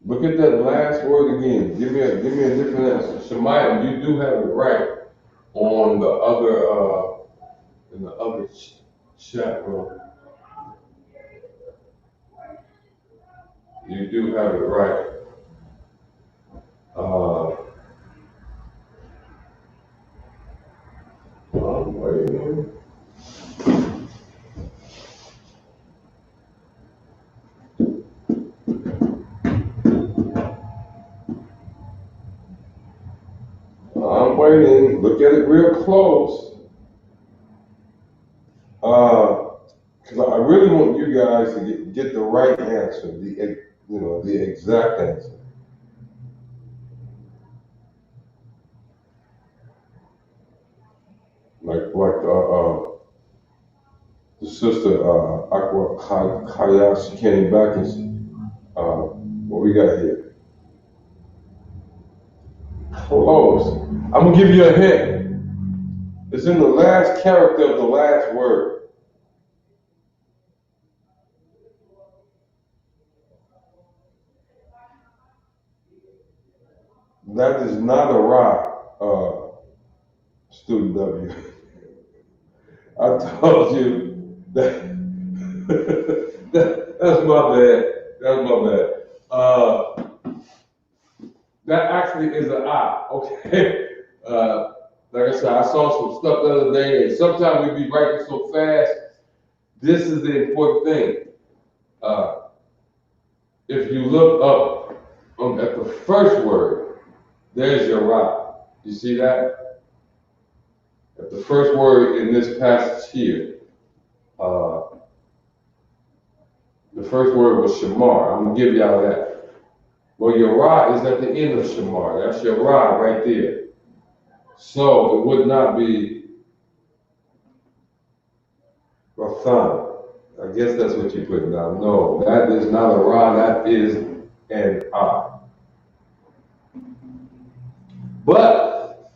Speaker 1: Look at that last word again. Give me a different answer. Shemaya, you do have it right on the other in the other chat room. You do have it right. I'm waiting. I'm waiting. Look at it real close. Because I really want you guys to get the right answer, the exact answer. Like the sister Aqua Kaya, she came back and what we got here? Close. I'm gonna give you a hint. It's in the last character of the last word. That is not a rock, Student W. I told you that, that's my bad. That's my bad. That actually is an I, okay? Like I said, I saw some stuff the other day, and sometimes we be writing so fast. This is the important thing. If you look up at the first word, there's your rock. You see that? At the first word in this passage here, the first word was shamar. I'm gonna give y'all that. Well, your ra is at the end of shamar. That's your ra right there. So it would not be Rathan. I guess that's what you're putting down. No, that is not a ra, that is an ah. But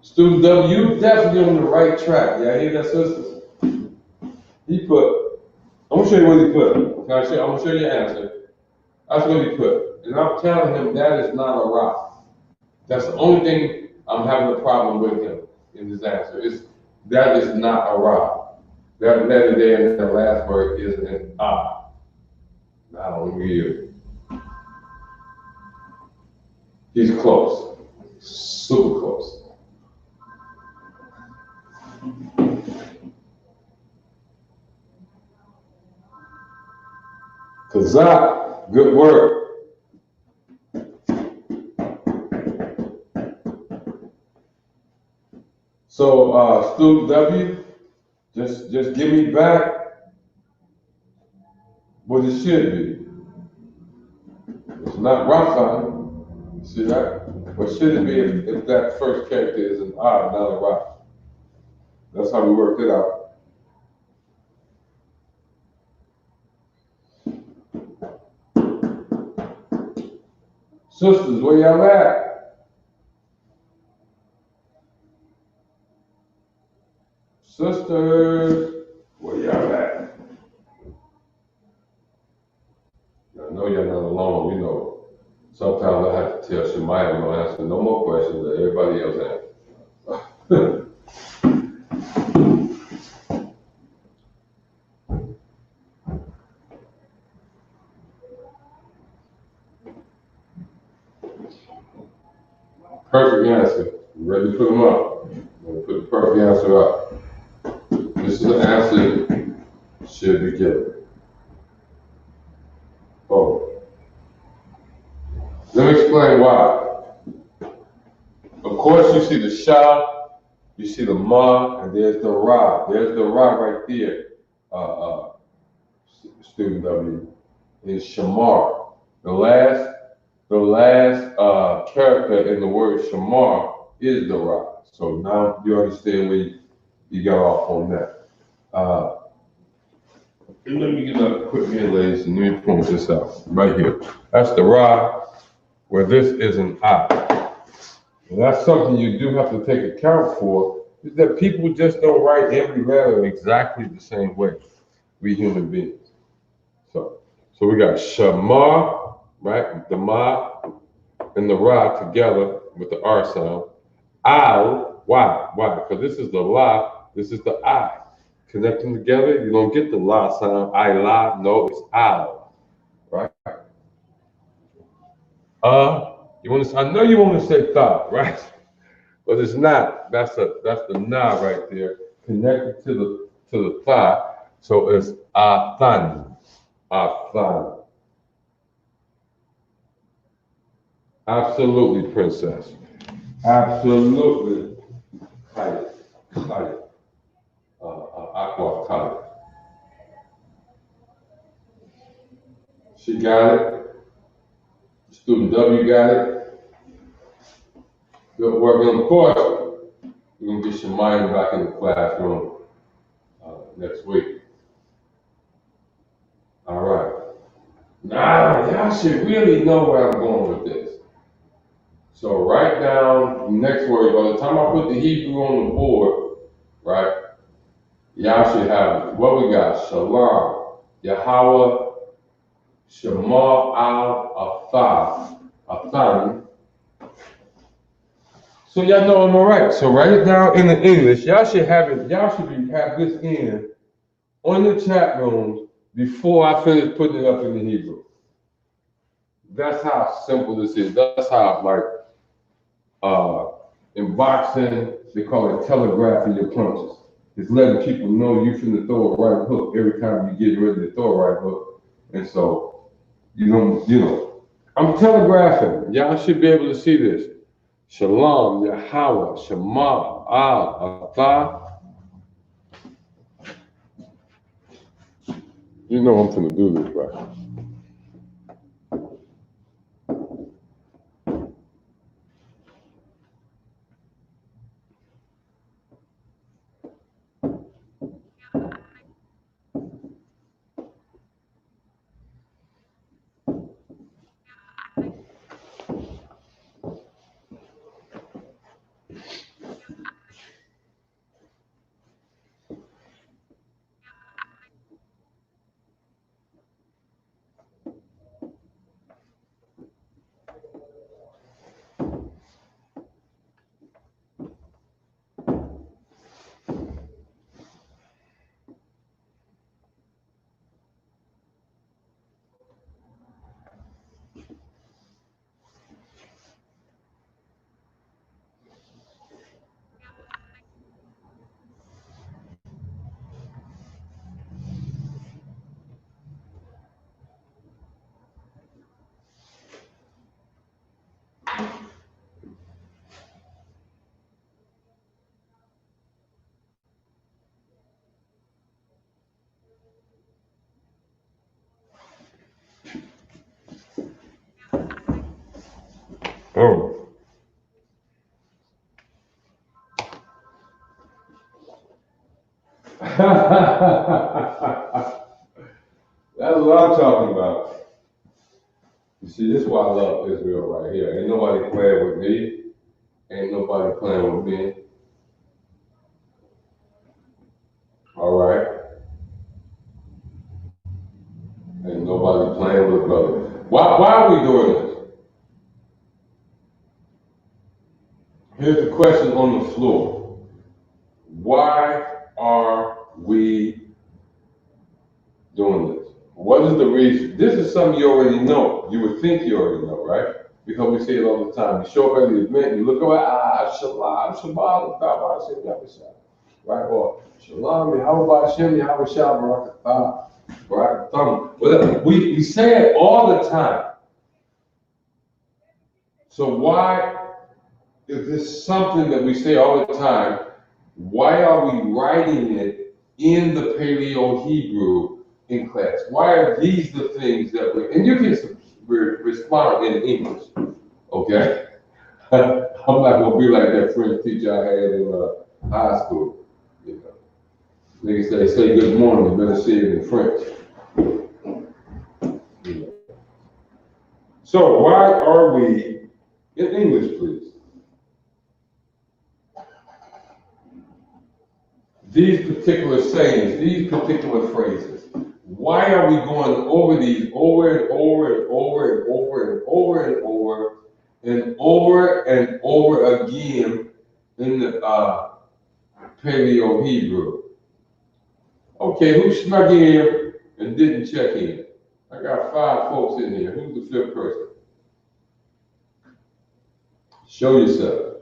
Speaker 1: Student W, you definitely on the right track. Y'all hear that, sisters? He put, I'm gonna show you what he put. I'm gonna show you the answer. That's what he put. And I'm telling him that is not a ra. That's the only thing I'm having a problem with him in his answer. That is not a ra. That letter there in the last word is an ah. Not on you. He's close. Super close. Kazak, good work. So, Student W, just give me back what it should be. It's not Raphan. See that? What should it be if that first character is an I, not a Raph? That's how we worked it out. Sisters, where y'all at? Sisters, where y'all at? I know y'all not alone, you know. Sometimes I have to tell Shemaya I'm gonna answer no more questions than everybody else asks. Perfect answer. You ready to put them up? I'm gonna put the perfect answer up. This is the answer should be given. Oh. Let me explain explain why. Of course, you see the Shah, you see the Ma, and there's the Ra. There's the Ra right there, student W, is Shamar. The last character in the word Shamar is the Ra. So now you understand where you got off on that. And let me get up quick here, ladies, and let me point this out right here. That's the Ra, where this is an I. And that's something you do have to take account for, is that people just don't write every letter exactly the same way, we human beings. So we got Shamar, right? The Ma and the Ra together with the R sound. Al, why? Because this is the La, this is the I. Connecting together, you don't get the La sound, I La, no, it's Al, right? I know you want to say Tha, right? But it's not. That's the Na right there, connected to the Tha. So it's Athan. Athan. Absolutely, princess. Absolutely. Kite. Aqua kite. She got it. Student W got it. Good work. And of course, we're going to get Shemaya back in the classroom next week. All right. Now, y'all should really know where I'm going with this. So write down the next word. By the time I put the Hebrew on the board, right, y'all should have it. What we got? Shalom, Yahweh, Shema al Athan. So y'all know I'm all right. So write it down in the English. Y'all should have it. Y'all should have this in on the chat room before I finish putting it up in the Hebrew. That's how simple this is. That's how, like, in boxing, they call it telegraphing your punches. It's letting people know you finna throw a right hook every time you get ready to throw a right hook. And so, you know, I'm telegraphing. Y'all should be able to see this. Shalom, Yahweh, Shema, Al, Atah. You know I'm finna do this, right? Oh. That's what I'm talking about. You see, this is why I love Israel right here. Ain't nobody playing with me. Ain't nobody playing with me. All right? Ain't nobody playing with brother. Why are we doing this? Here's the question on the floor. Why are we doing this? What is the reason? This is something you already know. You would think you already know, right? Because we say it all the time. You show up at the event, you look away, shalom, right? Or shalom, Yahweh Hashem, Yahweh Shabbat, right? Whatever. We say it all the time. So why is this something that we say all the time? Why are we writing it in the Paleo Hebrew in class? Why are these the things that we, and you can respond in English, okay? I'm not gonna be like that French teacher I had in high school. You know, niggas say good morning, you better say it in French. You know. So why are we in English, please? These particular sayings, these particular phrases. Why are we going over these over and over and over and over and over and over and over and over again in the Paleo Hebrew? Okay, who snuck in and didn't check in? I got 5 folks in here. Who's the 5th person? Show yourself.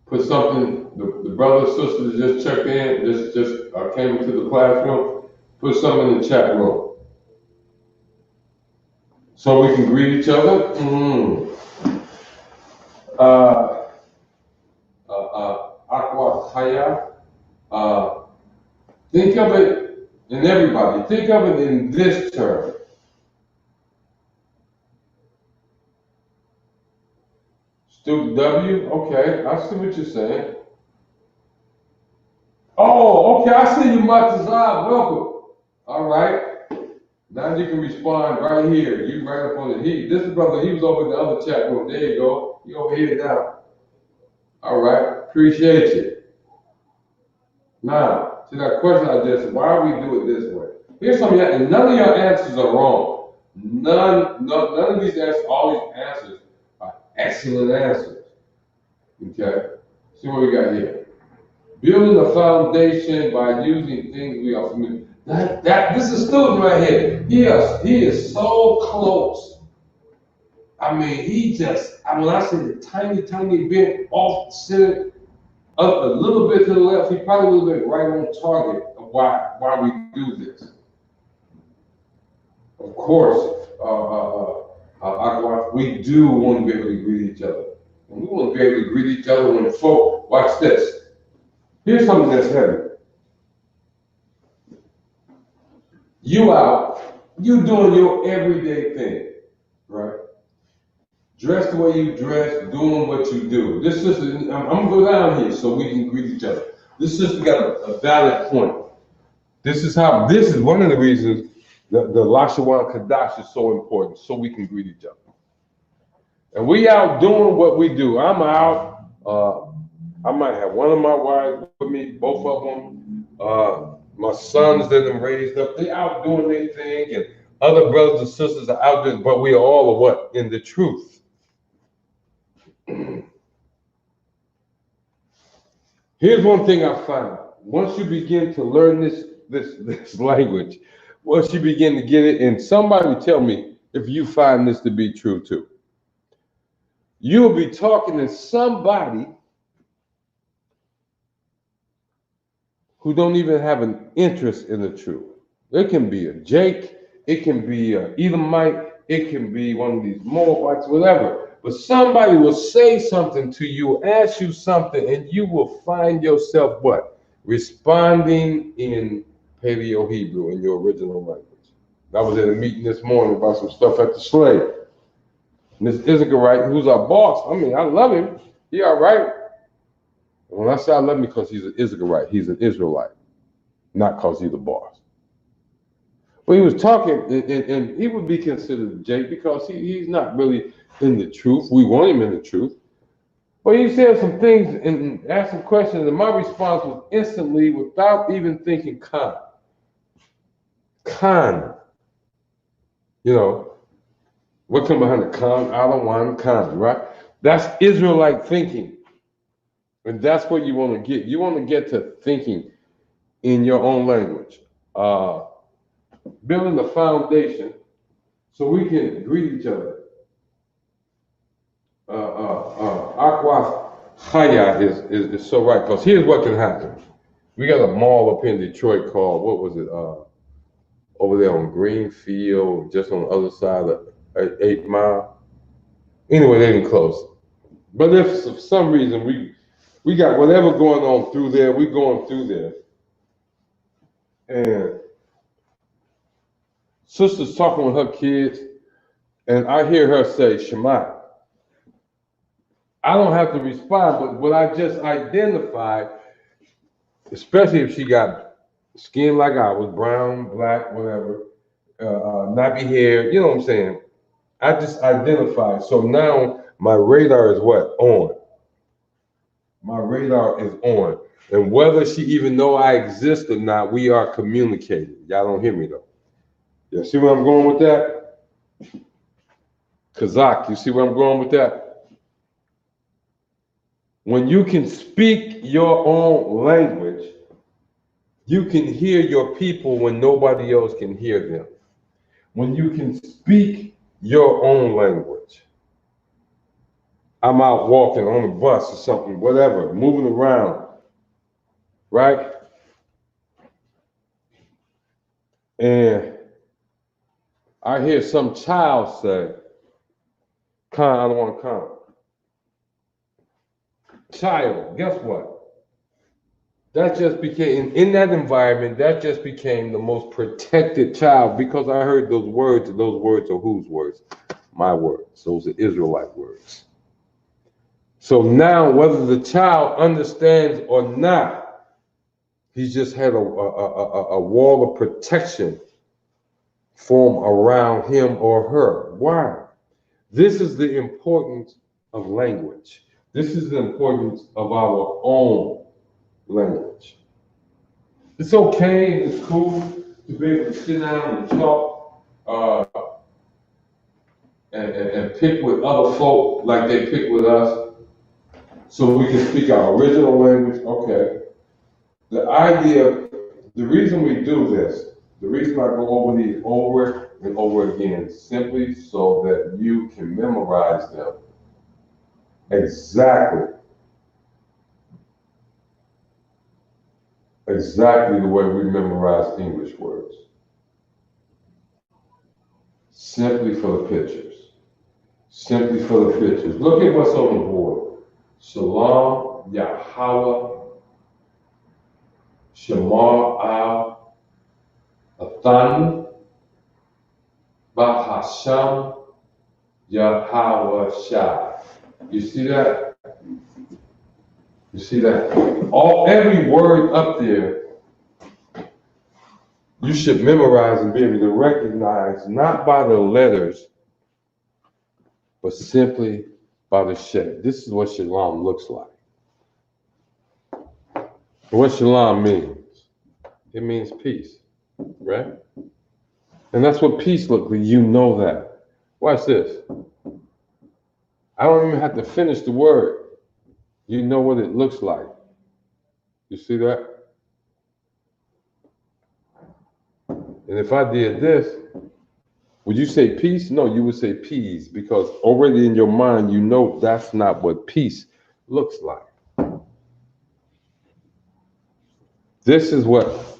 Speaker 1: Put something, the brothers, sisters that just checked in, just came into the classroom, put something in the chat room. So we can greet each other. Aqua Chaya. Think of it, and everybody, think of it in this term. Student W, okay, I see what you're saying. Oh, okay, I see you, Matazab, welcome. All right, now you can respond right here. You right up on it. This brother, he was over in the other chat room. There you go. You over here now. All right, appreciate you. Now, to that question I just, why we do it this way? Here's something, and none of your answers are wrong. None of these answers, all these answers are excellent answers. Okay? See what we got here. Building a foundation by using things we are familiar. This is a student right here. He is so close. I mean, when I say the tiny bit off center, up a little bit to the left, he probably would have been right on target of why we do this. Of course, we do want to be able to greet each other. And we want to be able to greet each other when folk, watch this. Here's something that's heavy. You out, you doing your everyday thing, right? Dress the way you dress, doing what you do. This sister, I'm gonna go down here so we can greet each other. This sister got a valid point. This is one of the reasons the Lashawan Qadash is so important, so we can greet each other. And we out doing what we do. I'm out. I might have one of my wives with me, both of them. My sons that them raised up, they out doing their thing, and other brothers and sisters are out there, but we are all what? In the truth. Here's one thing I found. Once you begin to learn this language, once you begin to get it, and somebody tell me if you find this to be true too. You'll be talking to somebody who don't even have an interest in the truth. It can be a Jake, it can be a Edomite, it can be one of these Moabites, whatever. But somebody will say something to you, ask you something, and you will find yourself what? Responding in Paleo Hebrew, in your original language. I was at a meeting this morning about some stuff at the slave. Miss Isupk, who's our boss, I mean, I love him. He all right. When I say I love him, because he's an Isupk, he's an Israelite, not because he's the boss. But he was talking, and he would be considered a Jake because he's not really in the truth. We want him in the truth. But he said some things and asked some questions, and my response was instantly, without even thinking, Khan. You know, what come behind the Khan? I don't want Khan, right? That's Israelite thinking. And that's what you want to get. You want to get to thinking in your own language. Building the foundation so we can greet each other. Aqua Chaya is so right, because here's what can happen. We got a mall up in Detroit called, what was it? Over there on Greenfield, just on the other side of 8 Mile. Anyway, they didn't close it. But if for some reason we got whatever going on through there, we going through there. And sister's talking with her kids, and I hear her say, Shema. I don't have to respond, but what I just identified, especially if she got skin like I was, brown, black, whatever, nappy hair, you know what I'm saying? I just identified. So now my radar is what? On. My radar is on. And whether she even know I exist or not, we are communicating. Y'all don't hear me though. You see where I'm going with that? Kazakh, you see where I'm going with that? When you can speak your own language, you can hear your people when nobody else can hear them. When you can speak your own language. I'm out walking on a bus or something, whatever, moving around, right? And I hear some child say, Khan, I don't want to come. Child, guess what? That just became, in that environment, that just became the most protected child because I heard those words, and those words are whose words? My words. Those are Israelite words. So now, whether the child understands or not, he's just had a wall of protection form around him or her. Why? This is the importance of language. This is the importance of our own language. It's okay and it's cool to be able to sit down and talk and pick with other folk like they pick with us so we can speak our original language. Okay. The idea, the reason we do this, the reason I go over these over and over again, simply so that you can memorize them exactly the way we memorize English words. Simply for the pictures. Simply for the pictures. Look at what's on the board. Shalom, Yahweh, Shamar al, Athan, Bahasham, Yahweh Shai. You see that? You see that? Every word up there, you should memorize and be able to recognize, not by the letters, but simply by the shape. This is what shalom looks like. What shalom means? It means peace, right? And that's what peace looks like. You know that. Watch this. I don't even have to finish the word. You know what it looks like. You see that? And if I did this, would you say peace? No, you would say peace, because already in your mind, you know that's not what peace looks like. This is what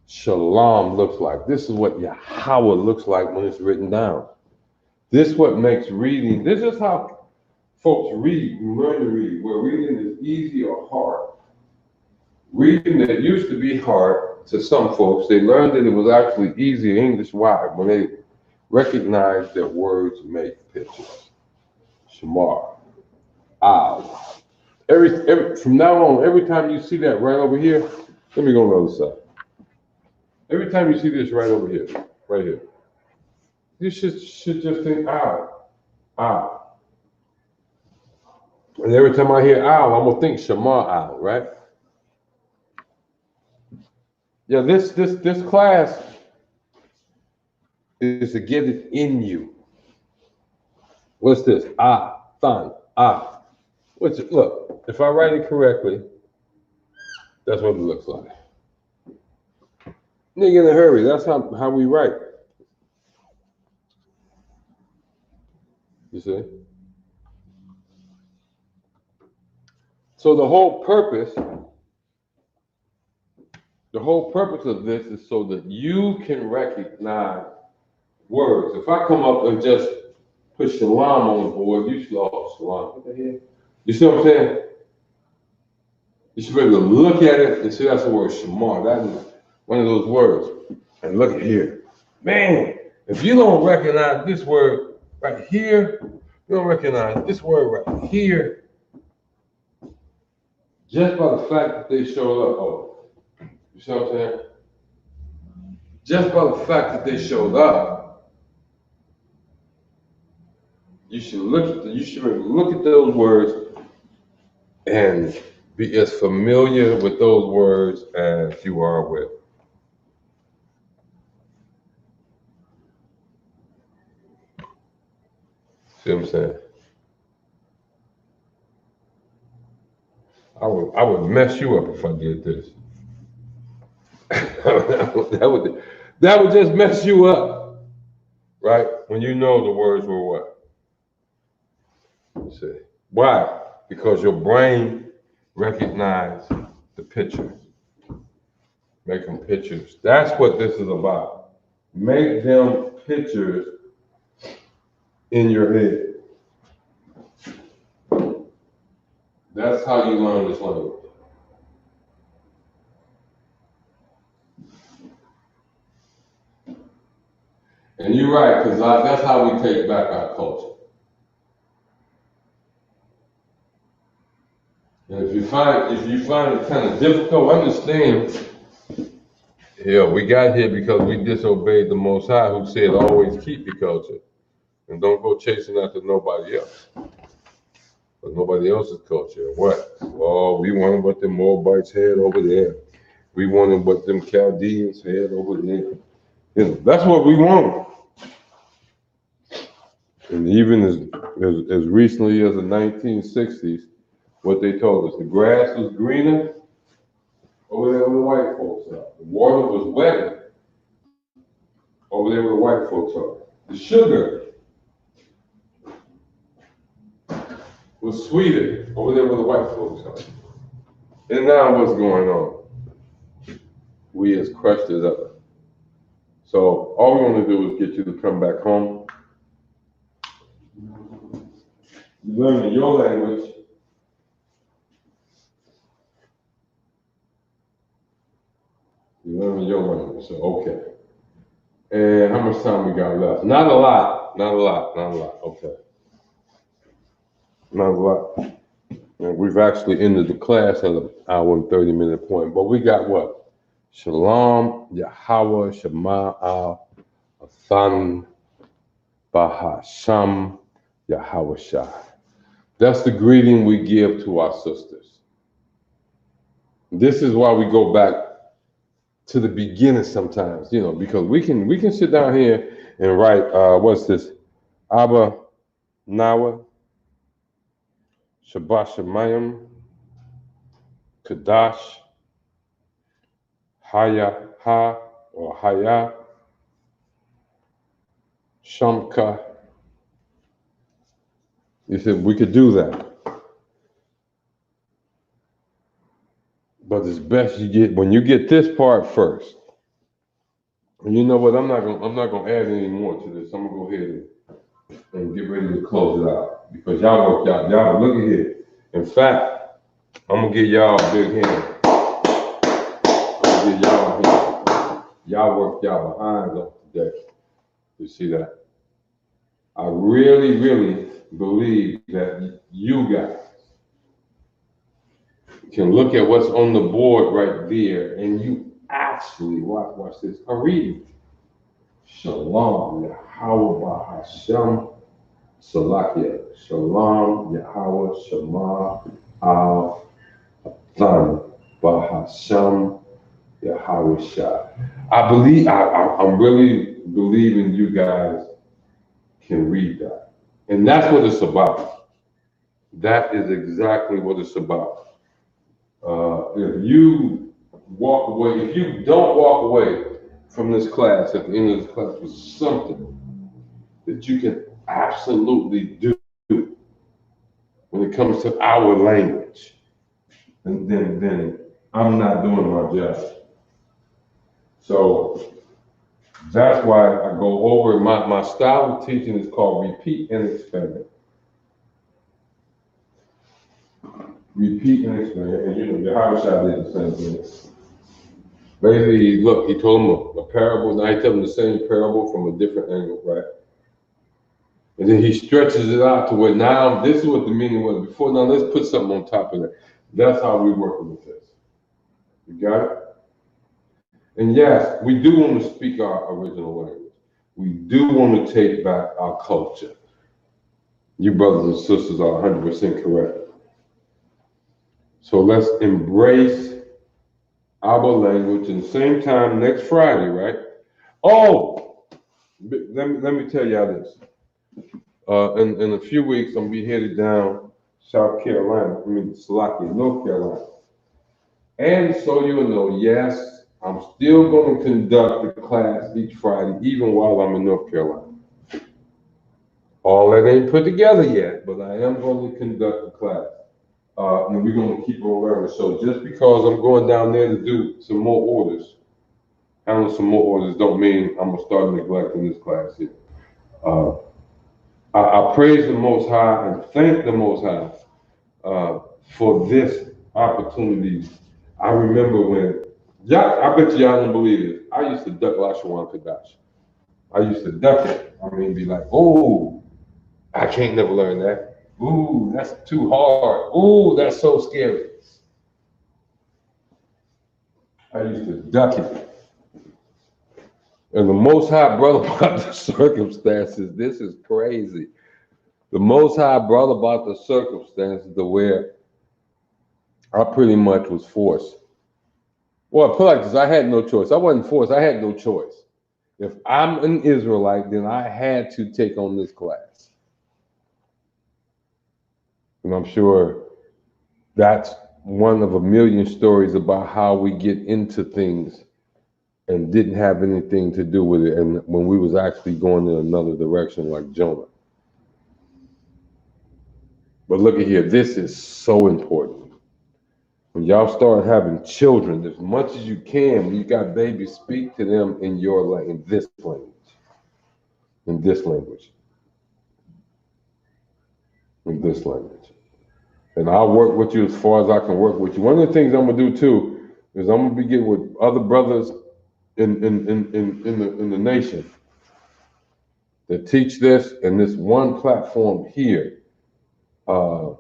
Speaker 1: shalom looks like. This is what Yahweh looks like when it's written down. This is what makes reading, this is how folks read and learn to read, where reading is easy or hard. Reading that used to be hard to some folks, they learned that it was actually easy in English. Why? When they recognized that words make pictures. Shamar, Al. From now on, every time you see that right over here, let me go on the other side. Every time you see this right over here, right here, you should just think Al, Al. And every time I hear Al, I'm gonna think Shamar Al, right? Yeah, this class is to get it in you. What's this? Ah, fun, ah. Look, if I write it correctly, that's what it looks like. Nigga in a hurry, that's how we write. You see? So the whole purpose of this is so that you can recognize words. If I come up and just put shalom on the board, you should shalom. What the hell? You see what I'm saying? You should be able to look at it and see that's the word shamar. That is one of those words. And look at here. Man, if you don't recognize this word right here, you don't recognize this word right here, just by the fact that they showed up. Oh, you see what I'm saying? Just by the fact that they showed up, you should look at those words and be as familiar with those words as you are with. See what I'm saying? I would mess you up if I did this. that would just mess you up, right? When you know the words were what? See. Why? Because your brain recognized the pictures. Make them pictures. That's what this is about. Make them pictures in your head. That's how you learn this language. And you're right, because that's how we take back our culture. And if you find it kind of difficult, understand. Yeah, we got here because we disobeyed the Most High, who said, "Always keep your culture, and don't go chasing after nobody else, but nobody else's culture." What? Oh, we wanted what the Moabites had over there. We wanted what them Chaldeans had over there. You know, that's what we wanted. And even as recently as the 1960s, what they told us, the grass was greener over there where the white folks are. The water was wetter over there where the white folks are. The sugar was sweeter over there where the white folks are. And now what's going on? We has crushed it up. So all we want to do is get you to come back home. You learn your language. You learn your language. So okay. And how much time we got left? Not a lot. Okay. Not a lot. And we've actually ended the class at an hour and 30-minute point. But we got what? Shalom, Yahweh, Shema, Athan, Bahasham, Yahweh Shai. That's the greeting we give to our sisters. This is why we go back to the beginning sometimes, you know, because we can sit down here and write, what's this? Abba, Nawa, Shabbat Shemayim, Qadash, Haya, Ha, or Haya, Shamka. You said we could do that. But it's best you get, when you get this part first. And you know what, I'm not gonna add any more to this. I'm gonna go ahead and get ready to close it out. Because y'all look at here. In fact, I'm gonna give y'all a big hand. I'm gonna give y'all a hand. Y'all worked y'all behinds off today. You see that? I really, really believe that you guys can look at what's on the board right there and you actually, watch this, I'm reading. Shalom, Yahweh Bahasham, Salakia. Shalom, Yahweh, Shema, Al, Athan, Bahasham, Yahweh Shai. I'm really believing you guys can read that. And that's what it's about. That is exactly what it's about. If you walk away, if you don't walk away from this class at the end of this class with something that you can absolutely do when it comes to our language, and then I'm not doing my job. So That's why I go over my style of teaching is called repeat and expand. Repeat and expand, and you know, your Howard did the same thing. Basically, look, he told him a parable, now he tells him the same parable from a different angle, right? And then he stretches it out to where now this is what the meaning was before. Now let's put something on top of that. That's how we work with this. You got it? And yes, we do want to speak our original language. We do want to take back our culture. You brothers and sisters are 100% correct. So let's embrace our language. And the same time next Friday, right? Oh, let me tell y'all this. In a few weeks, I'm gonna be headed down North Carolina. And so you know, yes, I'm still going to conduct the class each Friday, even while I'm in North Carolina. All that ain't put together yet, but I am going to conduct the class. And we're going to keep on learning. So just because I'm going down there to do some more orders, handle some more orders, don't mean I'm going to start neglecting this class here. I praise the Most High and thank the Most High for this opportunity. I remember when, I bet y'all don't believe it. I used to duck Lashawan Qadash. I used to duck it. I mean, be like, oh, I can't never learn that. Ooh, that's too hard. Ooh, that's so scary. I used to duck it. And the Most High brought about the circumstances. This is crazy. The Most High brought about the circumstances to where I pretty much was forced. Well, I put it like this, I had no choice. I wasn't forced, I had no choice. If I'm an Israelite, then I had to take on this class. And I'm sure that's one of a million stories about how we get into things and didn't have anything to do with it. And when we was actually going in another direction like Jonah. But look at here, this is so important. When y'all start having children, as much as you can, when you got babies, speak to them in this language. In this language. In this language. And I'll work with you as far as I can work with you. One of the things I'm gonna do too is I'm gonna be getting with other brothers in the nation that teach this and this one platform here. I'm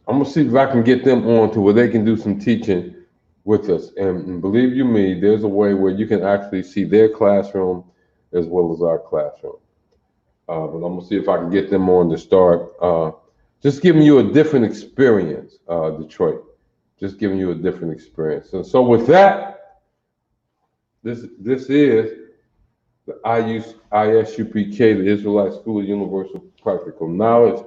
Speaker 1: gonna see if I can get them on to where they can do some teaching with us. And believe you me, there's a way where you can actually see their classroom as well as our classroom. But I'm gonna see if I can get them on to start just giving you a different experience, Detroit. Just giving you a different experience. And so with that, this is the Isupk, the Israelite School of Universal Practical Knowledge,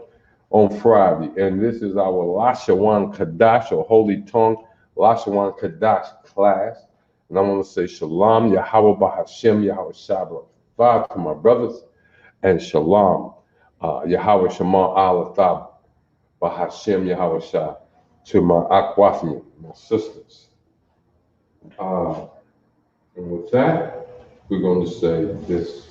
Speaker 1: on Friday. And this is our Lashawan Qadash, or Holy Tongue Lashawan Qadash class. And I want to say Shalom, Yahweh Bahashem, Yahweh Shabbat to my brothers, and Shalom, Yahweh Shema Alathab, Bahashem, Yahweh Shah, to my Akwafim, my sisters. And with that, we're going to say this.